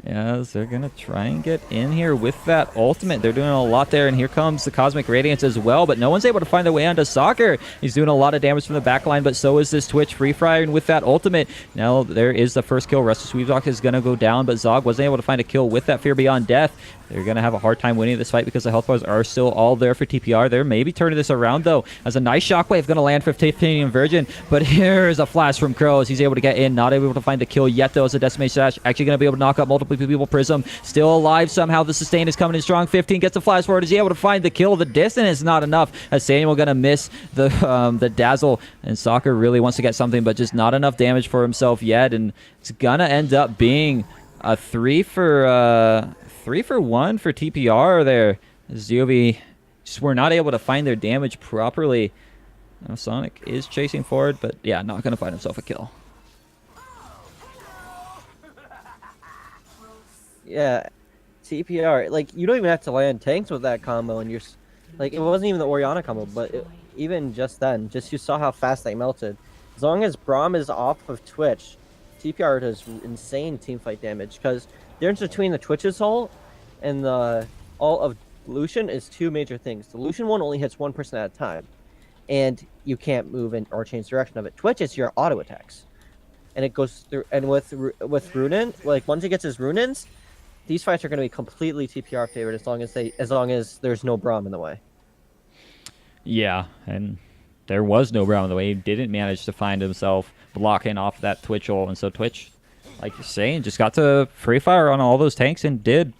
Yeah, they're going to try and get in here with that ultimate. They're doing a lot there, and here comes the Cosmic Radiance as well, but no one's able to find their way onto Soccer. He's doing a lot of damage from the backline, but so is this Twitch Free Fire, and with that ultimate, now there is the first kill. Restless Weavzog is going to go down, but Zog wasn't able to find a kill with that Fear Beyond Death. They're going to have a hard time winning this fight because the health bars are still all there for TPR. They're maybe turning this around, though, as a nice shockwave going to land for Titanium Virgin, but here's a flash from Crow as he's able to get in, not able to find the kill yet, though, as a Decimate Slash actually going to be able to knock out multiple people. Prism still alive somehow. The sustain is coming in strong. 15 gets the flash forward. Is he able to find the kill? The distance is not enough, as Samuel going to miss the dazzle, and Soccer really wants to get something, but just not enough damage for himself yet, and it's going to end up being a 3 for 1 for TPR there. DoV just were not able to find their damage properly. Now Sonic is chasing forward, but yeah, not going to find himself a kill. Yeah, TPR, like, you don't even have to land tanks with that combo, and like, it wasn't even the Orianna combo, but even just then, just you saw how fast they melted. As long as Braum is off of Twitch, TPR does insane teamfight damage, because the difference between the Twitch's ult and the ult of Lucian is 2 major things. The Lucian one only hits 1 person at a time, and you can't move in or change direction of it. Twitch is your auto attacks, and it goes through, and with Runin, like, once he gets his Runins, these fights are going to be completely TPR favored as long as there's no Braum in the way. Yeah, and there was no Braum in the way. He didn't manage to find himself blocking off that Twitch ult, and so Twitch, like you're saying, just got to free fire on all those tanks and did.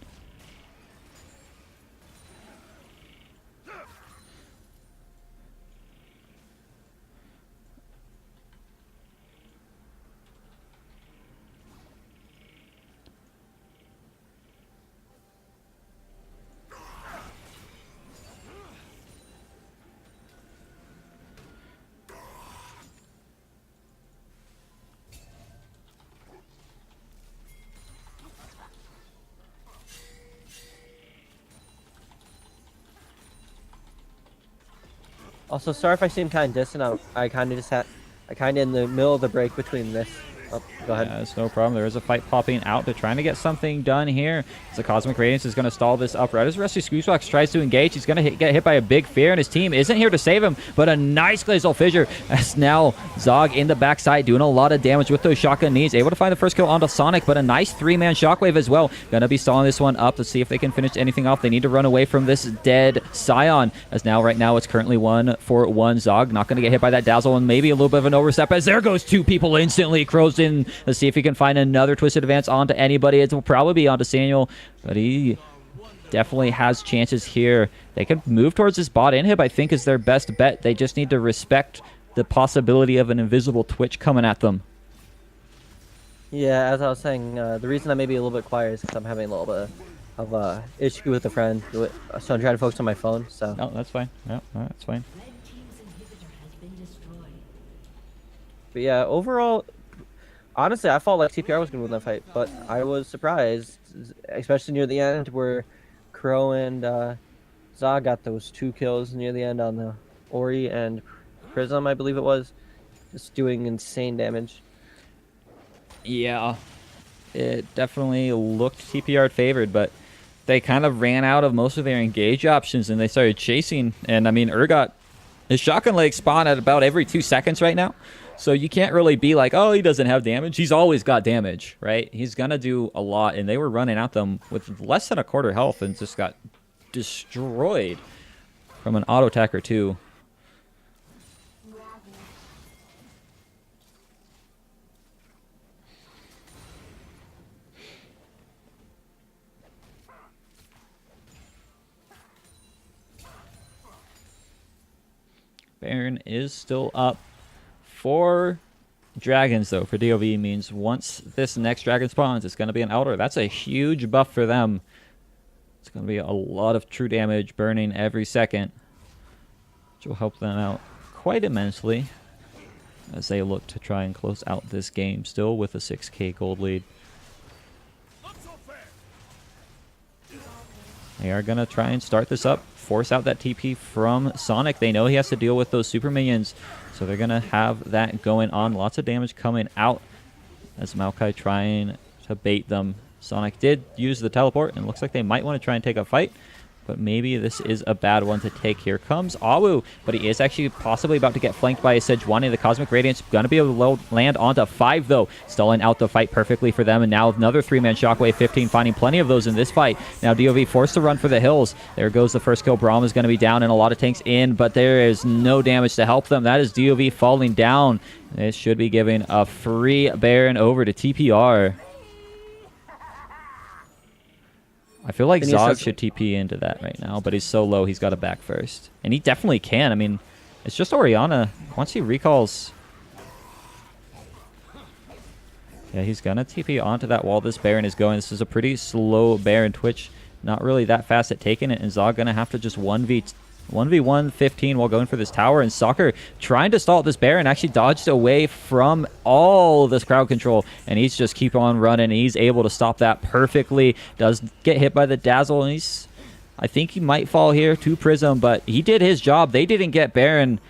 Also, sorry if I seem kind of distant. I kind of in the middle of the break between this Oh, go ahead. Yeah, it's no problem. There is a fight popping out. They're trying to get something done here. So Cosmic Radiance is going to stall this up right as Rusty Squeezebox tries to engage. He's going to get hit by a big fear, and his team isn't here to save him, but a nice Glacial Fissure as now Zog in the backside doing a lot of damage with those shotgun knees. Able to find the first kill onto Sonic, but a nice 3-man Shockwave as well. Going to be stalling this one up to see if they can finish anything off. They need to run away from this dead Scion, as right now it's currently 1-for-1. Zog not going to get hit by that Dazzle, and maybe a little bit of an overstep as there goes 2 people instantly. Crow's in. Let's see if he can find another Twisted Advance onto anybody. It will probably be onto Samuel, but he definitely has chances here. They could move towards this bot inhib, I think, is their best bet. They just need to respect the possibility of an invisible Twitch coming at them. Yeah, as I was saying, the reason I may be a little bit quiet is because I'm having a little bit of a issue with a friend, so I'm trying to focus on my phone. So. No, that's fine. Yeah, that's fine. But yeah, overall, honestly, I felt like TPR was going to win that fight, but I was surprised, especially near the end where Crow and Zog got those 2 kills near the end on the Ori and Prism, I believe it was, just doing insane damage. Yeah, it definitely looked TPR favored, but they kind of ran out of most of their engage options and they started chasing. And I mean, Urgot, his shotgun legs spawn at about every 2 seconds right now. So you can't really be like, oh, he doesn't have damage. He's always got damage, right? He's going to do a lot. And they were running at them with less than a quarter health and just got destroyed from an auto attacker too. Baron is still up. 4 dragons, though, for DoV means once this next dragon spawns, it's going to be an Elder. That's a huge buff for them. It's going to be a lot of true damage burning every second, which will help them out quite immensely as they look to try and close out this game, still with a 6k gold lead. They are going to try and start this up, force out that TP from Sonic. They know he has to deal with those super minions, so they're going to have that going on. Lots of damage coming out as Maokai trying to bait them. Sonic did use the teleport, and looks like they might want to try and take a fight, but maybe this is a bad one to take. Here comes Awu, but he is actually possibly about to get flanked by a Sejuani. The Cosmic Radiance going to be able to land onto 5, though, stalling out the fight perfectly for them, and now another 3-man Shockwave, 15, finding plenty of those in this fight. Now DoV forced to run for the hills. There goes the first kill. Braum is going to be down, and a lot of tanks in, but there is no damage to help them. That is DoV falling down. This should be giving a free Baron over to TPR. I feel like Zog should TP into that right now, but he's so low, he's got to back first. And he definitely can. I mean, it's just Orianna. Once he recalls... Yeah, he's going to TP onto that wall this Baron is going. This is a pretty slow Baron. Twitch not really that fast at taking it, and Zog going to have to just 1v1 15 while going for this tower. And Soccer trying to stall this Baron actually dodged away from all this crowd control, and he's just keep on running. He's able to stop that perfectly. Does get hit by the Dazzle, and I think he might fall here to Prism, but he did his job. They didn't get Baron,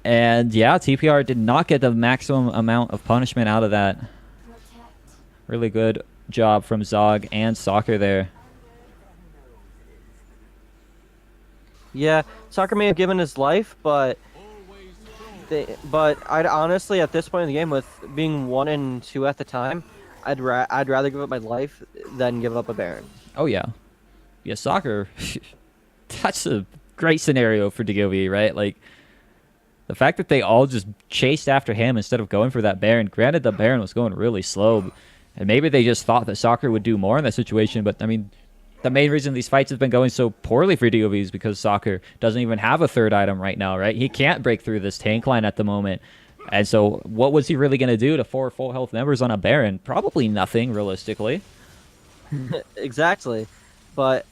and yeah, TPR did not get the maximum amount of punishment out of that. Really good job from Zog and Soccer there. Yeah, Soccer may have given his life, but I'd honestly, at this point in the game, with being 1 and 2 at the time, I'd rather give up my life than give up a Baron. Oh yeah, yeah. Soccer, that's a great scenario for DoV, right? Like the fact that they all just chased after him instead of going for that Baron. Granted, the Baron was going really slow, and maybe they just thought that Soccer would do more in that situation. But I mean, the main reason these fights have been going so poorly for DoV is because Soccer doesn't even have a 3rd item right now, right? He can't break through this tank line at the moment. And so what was he really going to do to 4 full health members on a Baron? Probably nothing, realistically. Exactly. But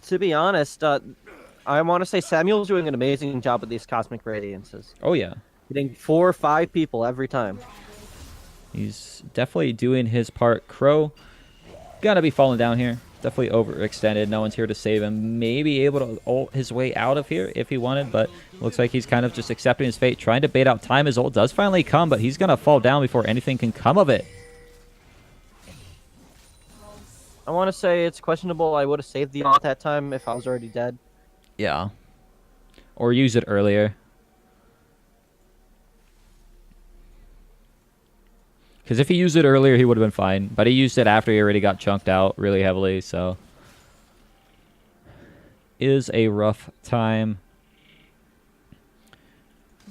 to be honest, I want to say Samuel's doing an amazing job with these Cosmic Radiances. Oh, yeah. Hitting 4 or 5 people every time. He's definitely doing his part. Crow gonna be falling down here. definitely overextended. No one's here to save him. Maybe able to ult his way out of here if he wanted, but looks like he's kind of just accepting his fate, trying to bait out time. His ult does finally come, but he's going to fall down before anything can come of it. I want to say it's questionable. I would have saved the ult that time if I was already dead. Yeah. Or use it earlier. Because if he used it earlier, he would have been fine. But he used it after he already got chunked out really heavily, so... Is a rough time.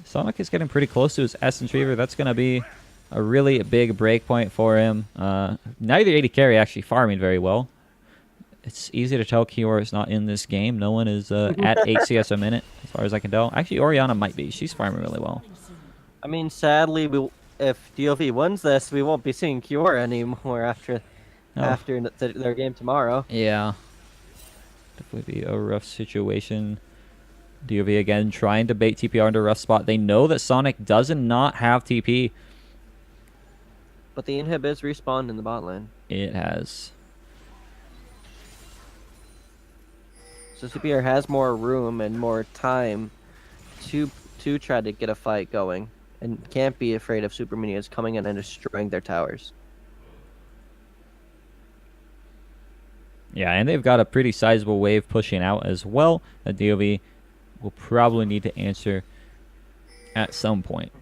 Sonic is getting pretty close to his Essence Reaver. That's going to be a really big break point for him. Neither AD carry actually farming very well. It's easy to tell Kiora is not in this game. No one is at 8 CS a minute, as far as I can tell. Actually, Orianna might be. She's farming really well. I mean, sadly, if DoV wins this, we won't be seeing Kiora anymore after their game tomorrow. Yeah. Definitely be a rough situation. DoV again trying to bait TPR into a rough spot. They know that Sonic does not have TP. But the inhib is respawned in the bot lane. It has. So TPR has more room and more time to try to get a fight going. And can't be afraid of super minions coming in and destroying their towers. Yeah, and they've got a pretty sizable wave pushing out as well. That DoV will probably need to answer at some point.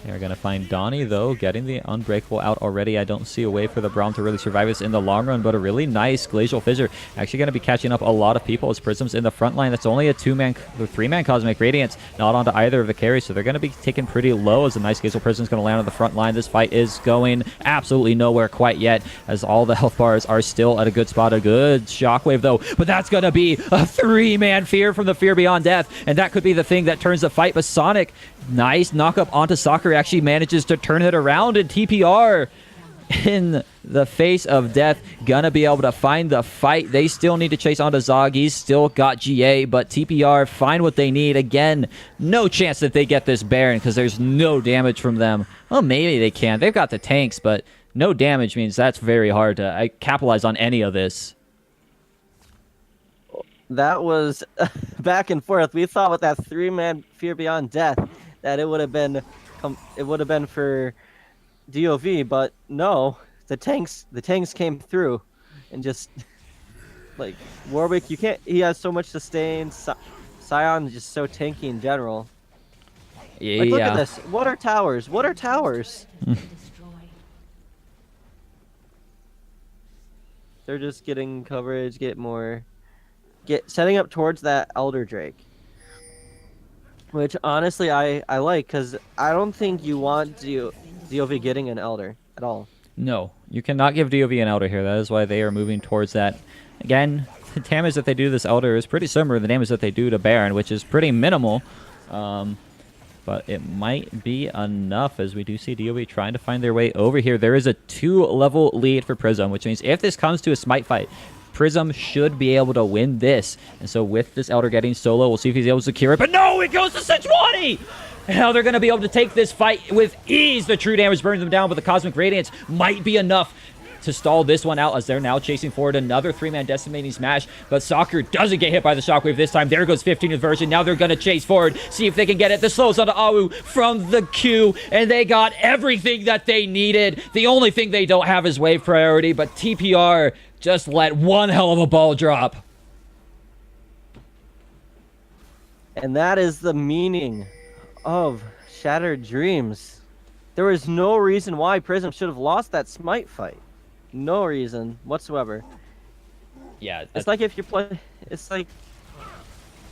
They're going to find Donnie, though, getting the Unbreakable out already. I don't see a way for the Braum to really survive this in the long run, but a really nice Glacial Fissure. Actually going to be catching up a lot of people as Prism's in the front line. That's only a 3-man Cosmic Radiance, not onto either of the carries, so they're going to be taken pretty low as a nice Glacial Prism's going to land on the front line. This fight is going absolutely nowhere quite yet, as all the health bars are still at a good spot. A good Shockwave, though, but that's going to be a 3-man Fear from the Fear Beyond Death, and that could be the thing that turns the fight, but Sonic, nice knock up onto Soccer, actually manages to turn it around, and TPR in the face of death gonna be able to find the fight. They still need to chase onto Zog. He's still got GA, but TPR find what they need. Again, no chance that they get this Baron because there's no damage from them. Well, maybe they can. They've got the tanks, but no damage means that's very hard to capitalize on any of this. That was back and forth. We thought with that 3-man Fear Beyond Death that it would have been for DoV, but no, the tanks came through, and just like Warwick, you can't. He has so much sustain. Sion is just so tanky in general. Yeah. Like, look at this. What are towers? What are towers? They're just getting coverage, setting up towards that Elder Drake. Which, honestly, I like, because I don't think you want DoV getting an Elder at all. No, you cannot give DoV an Elder here. That is why they are moving towards that. Again, the damage that they do to this Elder is pretty similar to the damage that they do to Baron, which is pretty minimal. But it might be enough, as we do see DoV trying to find their way over here. There is a 2-level lead for Prism, which means if this comes to a smite fight, Prism should be able to win this. And so with this Elder getting solo, we'll see if he's able to secure it. But no, it goes to Sejuani! Now they're going to be able to take this fight with ease. The true damage burns them down, but the Cosmic Radiance might be enough to stall this one out, as they're now chasing forward another 3-man Decimating Smash. But Soccer doesn't get hit by the Shockwave this time. There goes 15th version. Now they're going to chase forward, see if they can get it. The slows onto Awu from the Q, and they got everything that they needed. The only thing they don't have is wave priority, but TPR just let one hell of a ball drop. And that is the meaning of Shattered Dreams. There was no reason why Prism should have lost that smite fight. No reason whatsoever. Yeah. It's like if you play... It's like...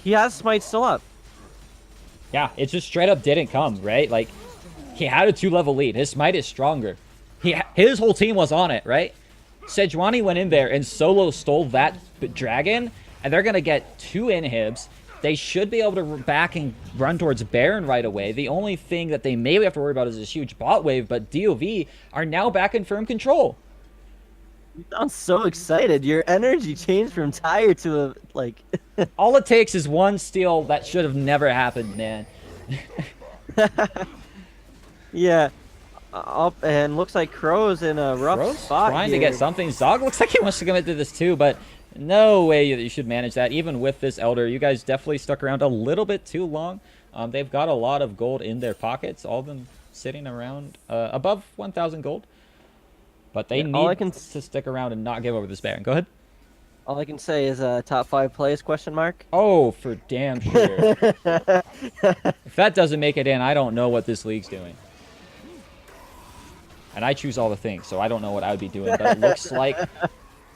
He has smite still up. Yeah, it just straight up didn't come, right? Like, he had a 2-level lead. His smite is stronger. His whole team was on it, right? Sejuani went in there and solo stole that dragon, and they're going to get 2 inhibs. They should be able to back and run towards Baron right away. The only thing that they maybe have to worry about is this huge bot wave, but DoV are now back in firm control. You sound so excited. Your energy changed from tired to like... All it takes is one steal that should have never happened, man. Yeah. up, and looks like Crow's in a rough Crow's spot trying to here. get something. Zog looks like he wants to commit to this too, but no way that you should manage that. Even with this Elder, you guys definitely stuck around a little bit too long. They've got a lot of gold in their pockets, all of them sitting around above 1,000 gold. But they all I need can to stick around and not give over this Baron. Go ahead. All I can say is top 5 plays question mark. Oh, for damn sure. If that doesn't make it in, I don't know what this league's doing. And I choose all the things, so I don't know what I would be doing. But it looks like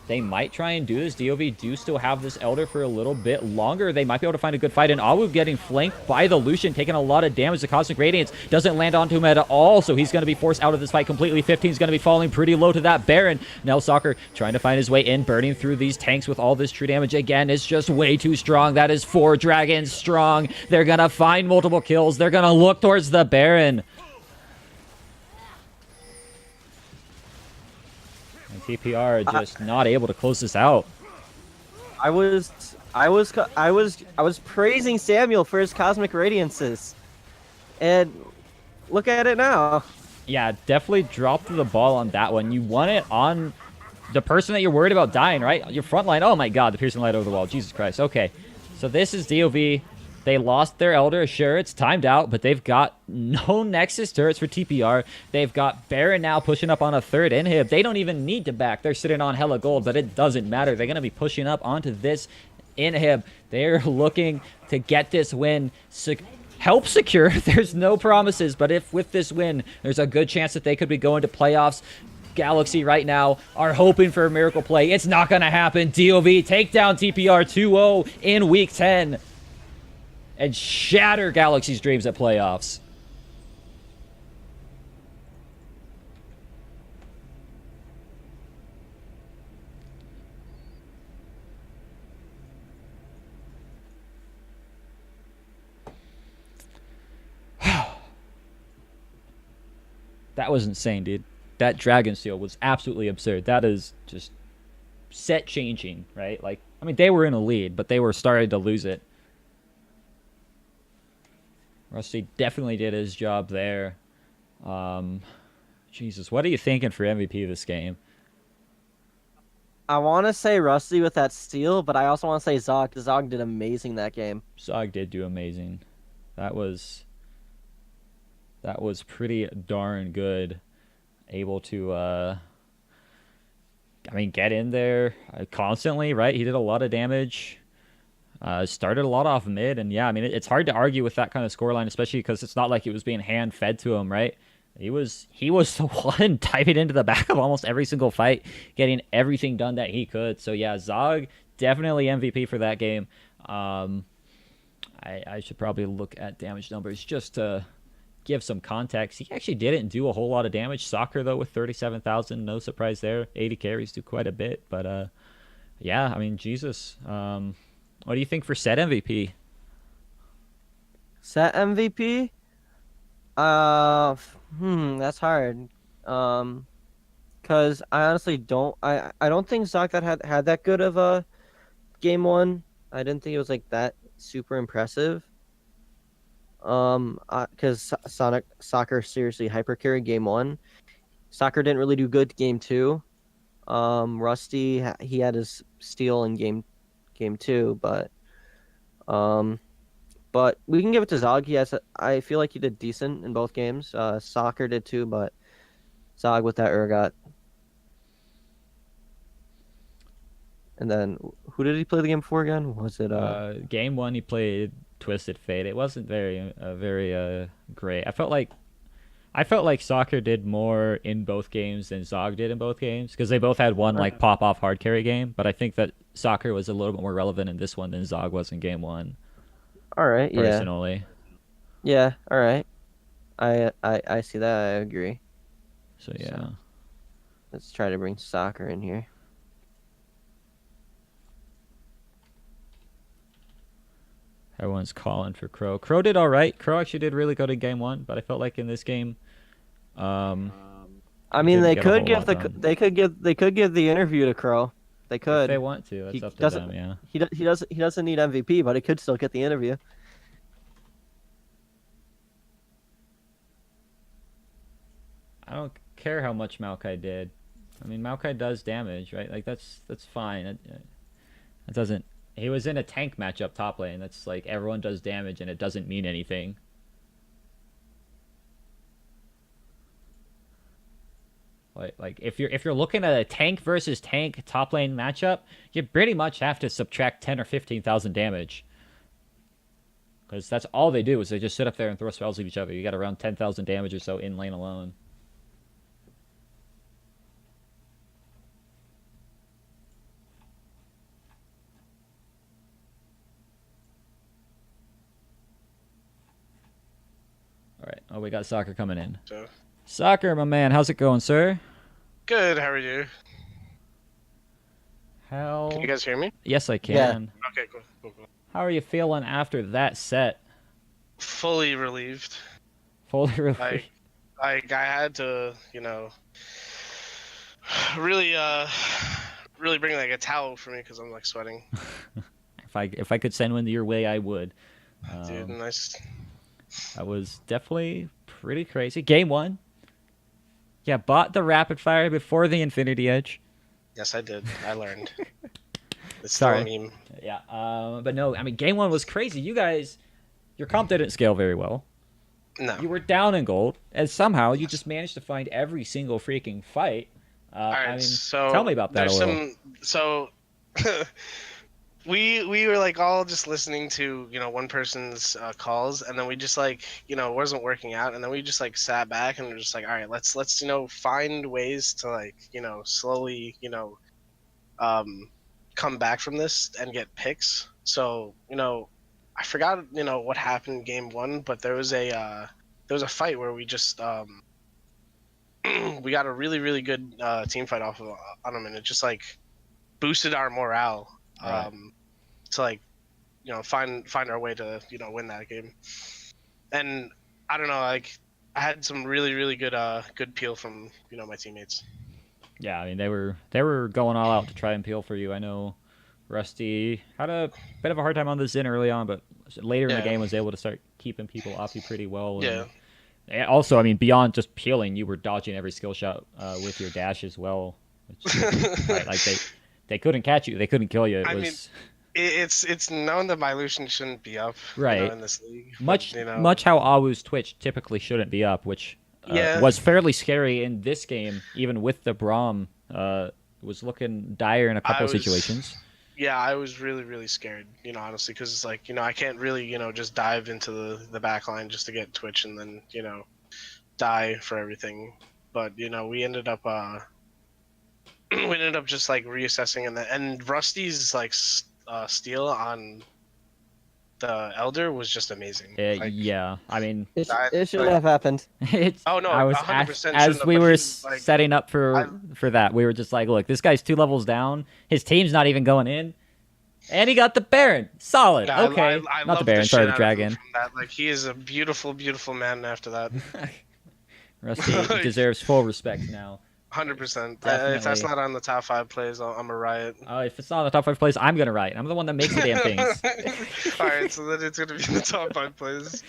they might try and do this. DoV do still have this Elder for a little bit longer. They might be able to find a good fight. And Awu getting flanked by the Lucian, taking a lot of damage. The Cosmic Radiance doesn't land onto him at all, so he's going to be forced out of this fight completely. 15 is going to be falling pretty low to that Baron. Now Soccer trying to find his way in, burning through these tanks with all this true damage. Again, it's just way too strong. That is 4 dragons strong. They're going to find multiple kills. They're going to look towards the Baron. TPR just not able to close this out. I was praising Samuel for his Cosmic Radiances, and look at it now. Yeah, definitely dropped the ball on that one. You want it on the person that you're worried about dying, right? Your front line. Oh my god, the piercing light over the wall. Jesus Christ. Okay, so this is DoV. They lost their Elder. Sure, it's timed out, but they've got no Nexus turrets for TPR. They've got Baron now pushing up on a 3rd inhib. They don't even need to back. They're sitting on hella gold, but it doesn't matter. They're going to be pushing up onto this inhib. They're looking to get this win. Help secure. There's no promises, but if with this win, there's a good chance that they could be going to playoffs. Galaxy right now are hoping for a miracle play. It's not going to happen. DoV take down TPR 2-0 in Week 10. And shatter Galaxy's dreams at playoffs. That was insane, dude. That Dragon Seal was absolutely absurd. That is just set changing, right? Like, I mean, they were in a lead, but they were starting to lose it. Rusty definitely did his job there. Jesus, what are you thinking for MVP this game? I want to say Rusty with that steal, but I also want to say Zog, because Zog did amazing that game. Zog did do amazing. That was pretty darn good. Able to, I mean, get in there constantly, right? He did a lot of damage. Started a lot off mid, and yeah, I mean, it's hard to argue with that kind of scoreline, especially because it's not like it was being hand-fed to him, right? He was the one diving into the back of almost every single fight, getting everything done that he could. So yeah, Zog definitely MVP for that game. I should probably look at damage numbers just to give some context. He actually didn't do a whole lot of damage. Soccer though with 37,000, no surprise there. 80 carries do quite a bit, but yeah, I mean, Jesus. What do you think for set MVP? Set MVP? That's hard. Cause I honestly don't. I don't think Zog that had that good of a game 1. I didn't think it was like that super impressive. Cause Soccer seriously hyper carried game 1. Soccer didn't really do good game 2. Rusty he had his steal in game 2, but we can give it to Zog. I feel like he did decent in both games. Soccer did too, but Zog with that Urgot. And then who did he play the game before again? Was it game 1 he played Twisted Fate. It wasn't very great. I felt like Soccer did more in both games than Zog did in both games, because they both had one like pop off hard carry game, but I think that Soccer was a little bit more relevant in this one than Zog was in game 1. All right, personally. Yeah, all right. I see that. I agree. So yeah. So, let's try to bring Soccer in here. Everyone's calling for Crow. Crow did all right. Crow actually did really good in game 1, but I felt like in this game, I mean, they could give the interview to Crow. They could. If they want to. That's up to them. Yeah. He doesn't need MVP, but he could still get the interview. I don't care how much Maokai did. I mean, Maokai does damage, right? Like that's fine. It doesn't. He was in a tank matchup top lane. That's like everyone does damage, and it doesn't mean anything. Like if you're looking at a tank versus tank top lane matchup, you pretty much have to subtract 10 or 15,000 damage. Because that's all they do is they just sit up there and throw spells at each other. You got around 10,000 damage or so in lane alone. All right. Oh, we got Soccer coming in. So, Soccer, my man. How's it going, sir? good. How are you? How? Can you guys hear me? Yes, I can. Yeah. Okay, cool. How are you feeling after that set? Fully relieved. Fully relieved. I had to, really, really bring like a towel for me because I'm like sweating. If I could send one your way, I would. Dude, nice. That was definitely pretty crazy. Game 1. Yeah, bought the rapid fire before the Infinity Edge. Yes, I did. I learned. It's Sorry. still a meme. Yeah, but no, I mean, game 1 was crazy. You guys, your comp didn't scale very well. No. You were down in gold, and somehow you just managed to find every single freaking fight. All right, I mean, so tell me about that a there's little. So we were like all just listening to one person's calls, and then we just like it wasn't working out, and then we just like sat back and we're just like, all right, let's find ways to like slowly come back from this and get picks. So I forgot what happened in game 1, but there was a fight where we just we got a really good team fight off of on them, and it just like boosted our morale. Right. To like find our way to win that game. And I don't know, like I had some really good peel from my teammates. Yeah, I mean, they were going all out to try and peel for you. I know Rusty had a bit of a hard time on the Zin early on, but later in the Yeah. game was able to start keeping people off you pretty well. Yeah. And also, I mean, beyond just peeling, you were dodging every skill shot with your dash as well. Which, right, like they couldn't catch you, they couldn't kill you. I mean, it's known that my Lucian shouldn't be up Right. in this league. Much But, how Awu's Twitch typically shouldn't be up, which Yeah. was fairly scary in this game, even with the Braum. Was looking dire in a couple I was- situations. Yeah, I was really scared, honestly, because it's like, I can't really, just dive into the back line just to get Twitch and then, die for everything. But, we ended up just like reassessing, and Rusty's like steal on the Elder was just amazing. Like, Yeah, I mean, It I- shouldn't have happened. it's. Oh, no, I was 100% as shouldn't have, we but were he's, like- setting up for that. We were just like, look, this guy's 2 levels down. His team's not even going in, and he got the Baron. Solid. yeah, Okay, I not the love Baron. shit Sorry, the out of him Dragon. from that. Like, he is a beautiful man after that. Rusty deserves full respect now. 100%. If Definitely. that's not on the top 5 plays, I'm a riot. If it's not in the top 5 plays, I'm gonna write. I'm the one that makes the damn things. All right, so then it's gonna be in the top 5 plays.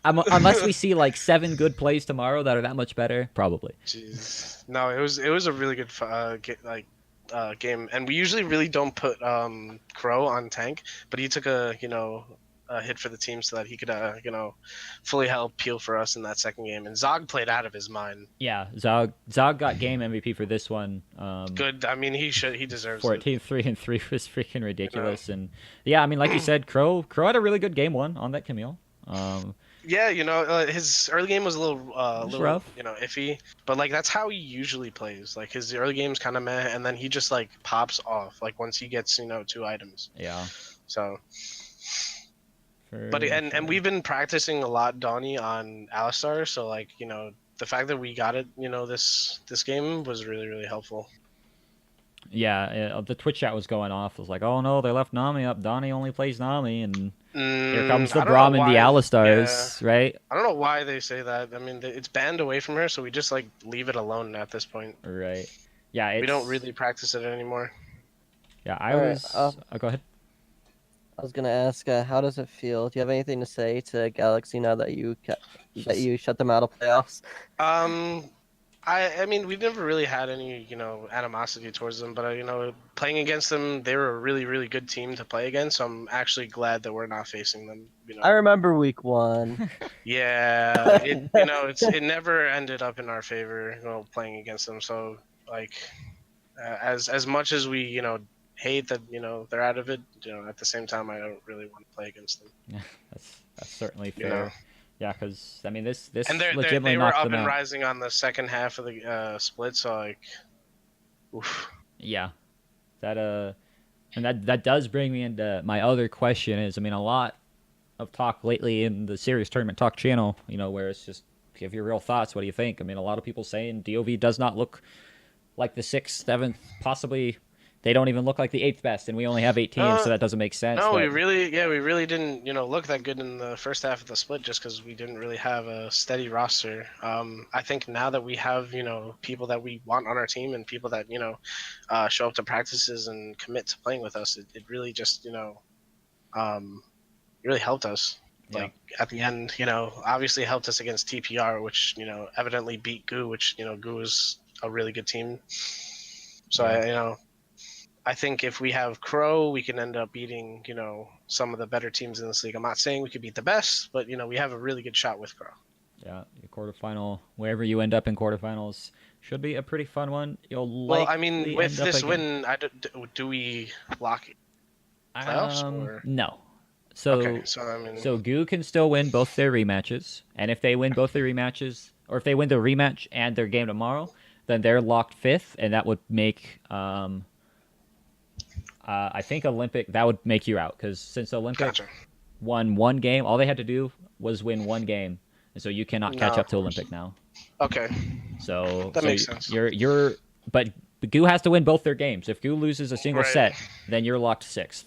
Unless we see like 7 good plays tomorrow that are that much better, probably. Jeez, no, it was a really good game, and we usually really don't put Crow on tank, but he took a hit for the team so that he could fully help peel for us in that second game, and Zog played out of his mind. Yeah, Zog got game MVP for this one. Good. I mean, he deserves it. 14, 3 and 3 was freaking ridiculous, and yeah, I mean, like you said, Crow had a really good game 1 on that Camille. Yeah, his early game was a little rough. iffy, but like that's how he usually plays. Like his early game's kind of meh, and then he just like pops off like once he gets 2 items. Yeah. So, For but and sure. we've been practicing a lot, Donnie, on Alistar. So like the fact that we got it, this game was really helpful. Yeah, the Twitch chat was going off. It was like, oh no, they left Nami up. Donnie only plays Nami, and here comes the I don't Braum know and the why- Alistars, right? I don't know why they say that. I mean, it's banned away from her, so we just like leave it alone at this point. Right. Yeah, We don't really practice it anymore. Yeah, I Alright, was. Go ahead. I was gonna ask, how does it feel? Do you have anything to say to Galaxy now that you shut them out of playoffs? I mean, we've never really had any, animosity towards them, but playing against them, they were a really, really good team to play against. So I'm actually glad that we're not facing them. I remember week 1. Yeah, it never ended up in our favor, playing against them. So like, as much as we, hate that, they're out of it, at the same time, I don't really want to play against them. Yeah, that's certainly You know. fair. Yeah, because I mean, this And legitimately they were knocked up them and out. rising on the second half of the split, so like, oof. Yeah, that and that does bring me into my other question. Is I mean, a lot of talk lately in the Serious Tournament Talk channel, where it's just give your real thoughts. What do you think? I mean, a lot of people saying DOV does not look like the 6th, 7th, possibly they don't even look like the 8th best, and we only have 8 teams, so that doesn't make sense. No, But we really didn't, look that good in the first half of the split just because we didn't really have a steady roster. I think now that we have, people that we want on our team and people that, show up to practices and commit to playing with us, it really just, really helped us. yeah, Like at the end, obviously helped us against TPR, which, evidently beat Goo, which, Goo is a really good team. So yeah. I think if we have Crow, we can end up beating, some of the better teams in this league. I'm not saying we could beat the best, but we have a really good shot with Crow. Yeah, your quarterfinal, wherever you end up in quarterfinals, should be a pretty fun one. You'll Well, likely I mean, with end up this again. win, do we lock playoffs or? No. Okay, So so I mean, so Goo can still win both their rematches, and if they win both their rematches, or if they win the rematch and their game tomorrow, then they're locked 5th, and that would make I think Olympic that would make you out because since Olympic gotcha. won one game, all they had to do was win one game, and so you cannot No, catch up of to course. Olympic now. Okay, So that so makes sense. but Goo has to win both their games. If Goo loses a single Right. set, then you're locked 6th.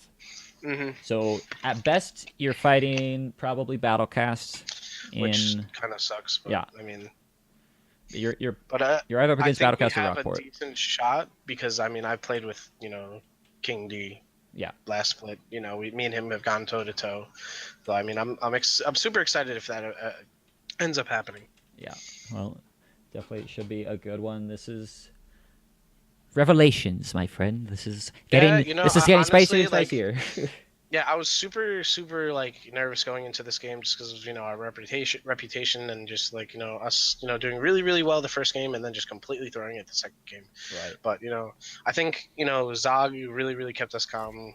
Hmm. So at best, you're fighting probably Battlecast. Which In kind of sucks, but yeah, I mean, you're but you're either up I against think we Battlecast or have a Rockport. decent shot because I mean, I played with King D Yeah, last split. Me and him have gone toe to toe. So I mean, I'm super excited if that ends up happening. yeah. Well, definitely should be a good one. This is Revelations, my friend. This is Yeah, getting spicier honestly, and spicier. yeah, I was super, super like nervous going into this game just because of our reputation, and just like us, doing really, really well the first game, and then just completely throwing it the second game. Right. But I think Zog really, really kept us calm.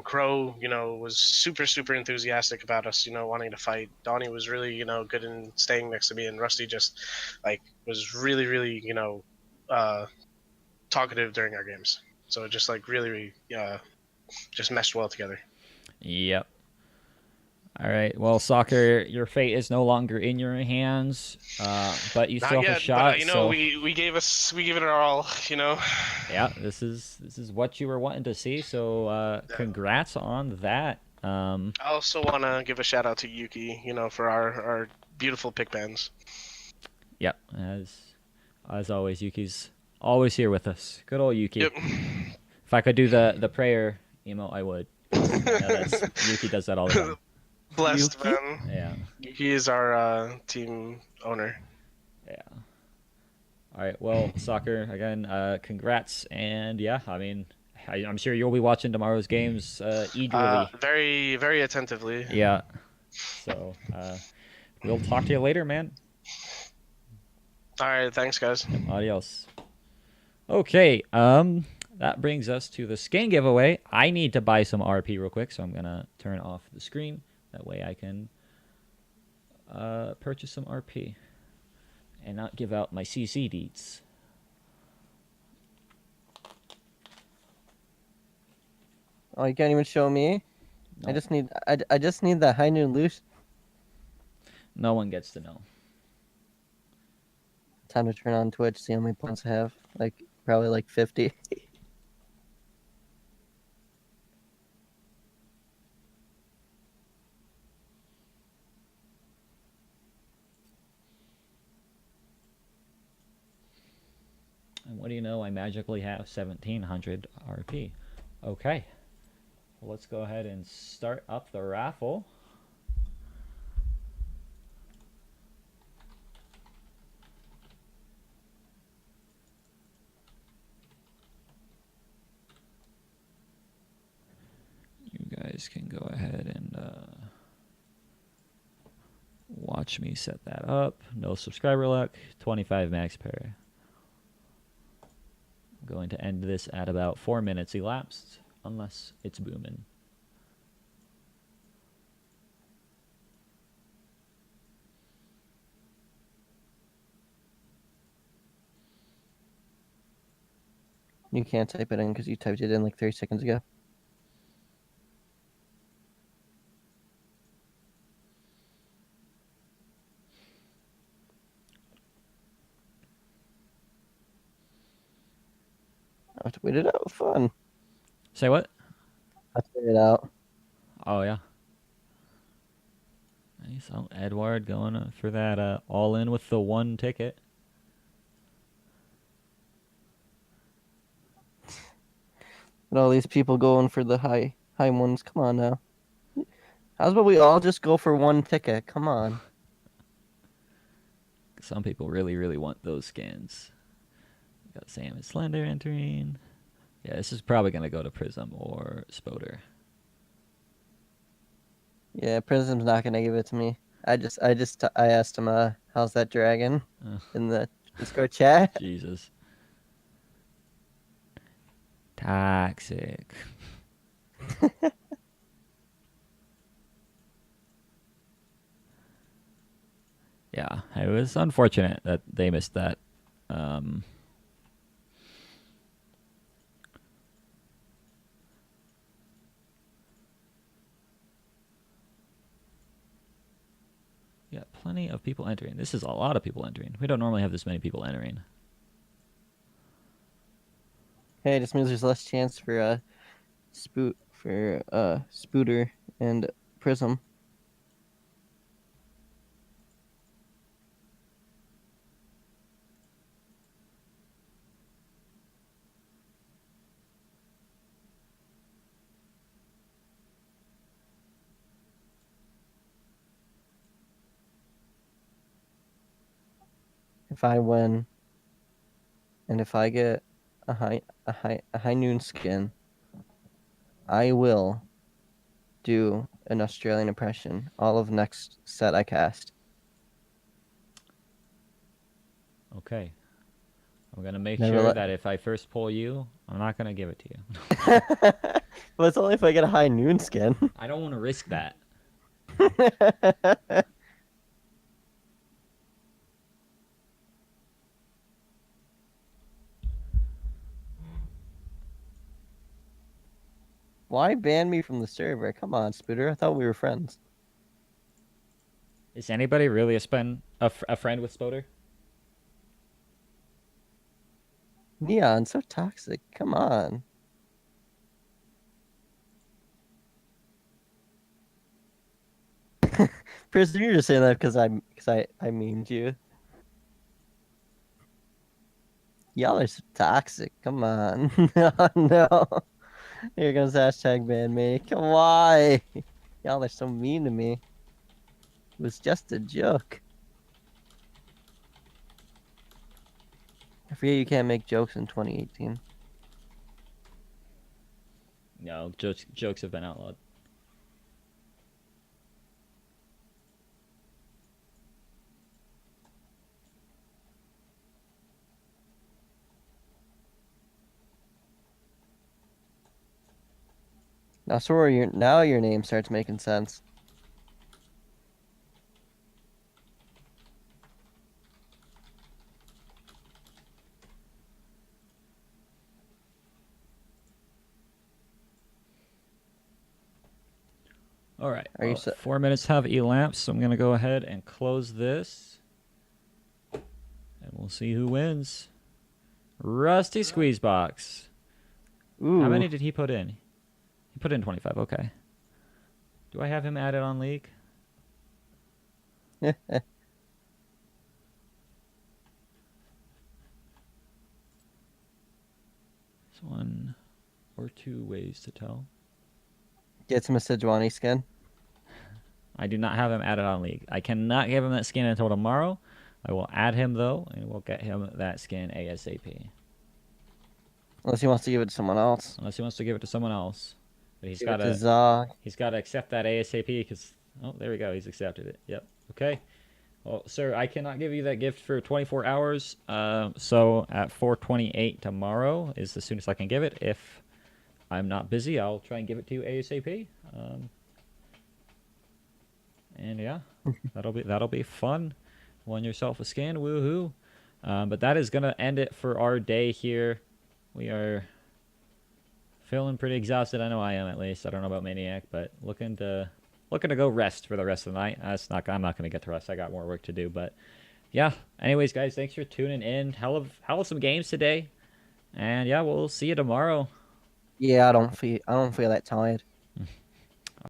Crow, was super, super enthusiastic about us, wanting to fight. Donnie was really, good in staying next to me, and Rusty just like was really, really, uh, talkative during our games. So it just like really, really, just meshed well together. Yep. All right. Well, soccer, your fate is no longer in your hands, but you still Not have a yet, shot. but So we gave it our all. yeah, this is what you were wanting to see. So congrats on that. I also want to give a shout out to Yuki, for our beautiful pick bands. Yep. As always, Yuki's always here with us. Good old Yuki. Yep. If I could do the prayer emote, I would. Yuki does that all the time. Blessed Yuki? man. Yeah. Yuki is our team owner. Yeah. All right. Well, soccer again. Congrats, and yeah, I mean, I'm sure you'll be watching tomorrow's games eagerly. Very, very attentively. Yeah. So we'll talk to you later, man. All right, thanks, guys. Adios. Okay. That brings us to the skin giveaway. I need to buy some RP real quick, so I'm gonna turn off the screen. That way I can purchase some RP and not give out my CC deets. Oh, you can't even show me. No, I just need the high noon loose. no one gets to know. Time to turn on Twitch, see how many points I have. Like probably like 50. And what do you know? I magically have 1,700 RP. Okay. Well, let's go ahead and start up the raffle. guys can go ahead and watch me set that up. No subscriber luck. 25 max parry. I'm going to end this at about 4 minutes elapsed, unless it's booming. You can't type it in because you typed it in like 30 seconds ago. I have to wait it out. Fun. Say what? I have to wait it out. Oh, yeah. Nice. Oh, Edward going for that all in with the 1 ticket. And all these people going for the high ones. Come on now. How's about we all just go for 1 ticket? Come on. Some people really, really want those skins. We got Sam and Slender entering. Yeah, this is probably going to go to Prism or Spoder. Yeah, Prism's not gonna give it to me. I asked him, how's that dragon in the Discord chat? Jesus. Toxic. Yeah, it was unfortunate that they missed that. Yeah, plenty of people entering. This is a lot of people entering. We don't normally have this many people entering. Hey, it just means there's less chance for Spooter and Prism. If I win, and if I get a high noon skin, I will do an Australian impression all of next set I cast. Okay. I'm going to make Never sure let- that if I first pull you, I'm not going to give it to you. Well, it's only if I get a high noon skin. I don't want to risk that. Why ban me from the server? Come on, Spooter. I thought we were friends. Is anybody really a friend with Spoder? Neon, so toxic. Come on. Prism, you're just saying that because I memed you. Y'all are so toxic. Come on. Oh, no. Here comes hashtag ban me. Come on. Y'all are so mean to me. It was just a joke. I forget you can't make jokes in 2018. No, jokes have been outlawed. Now, sorry, now your name starts making sense. All right. Are you Well, set? 4 minutes have elapsed, so I'm going to go ahead and close this. And we'll see who wins. Rusty Squeeze Box. Ooh. How many did he put in? He put in 25. Okay. Do I have him added on League? There's one or two ways to tell. Get some Sejuani skin. I do not have him added on League. I cannot give him that skin until tomorrow. I will add him, though, and we'll get him that skin ASAP. Unless he wants to give it to someone else. Unless he wants to give it to someone else. But he's Give it got to to Zog. accept that ASAP because there we go. He's accepted it. Yep. Okay. Well, sir, I cannot give you that gift for 24 hours. So at 4:28 tomorrow is the soonest I can give it. If I'm not busy, I'll try and give it to you ASAP. And yeah, that'll be fun. Won yourself a skin, woohoo! But that is gonna end it for our day here. We are feeling pretty exhausted. I know I am, at least. I don't know about Maniac, but looking to go rest for the rest of the night. I'm not gonna get to rest. I got more work to do. But yeah. Anyways, guys, thanks for tuning in. Hell of some games today. And yeah, we'll see you tomorrow. Yeah, I don't feel that tired.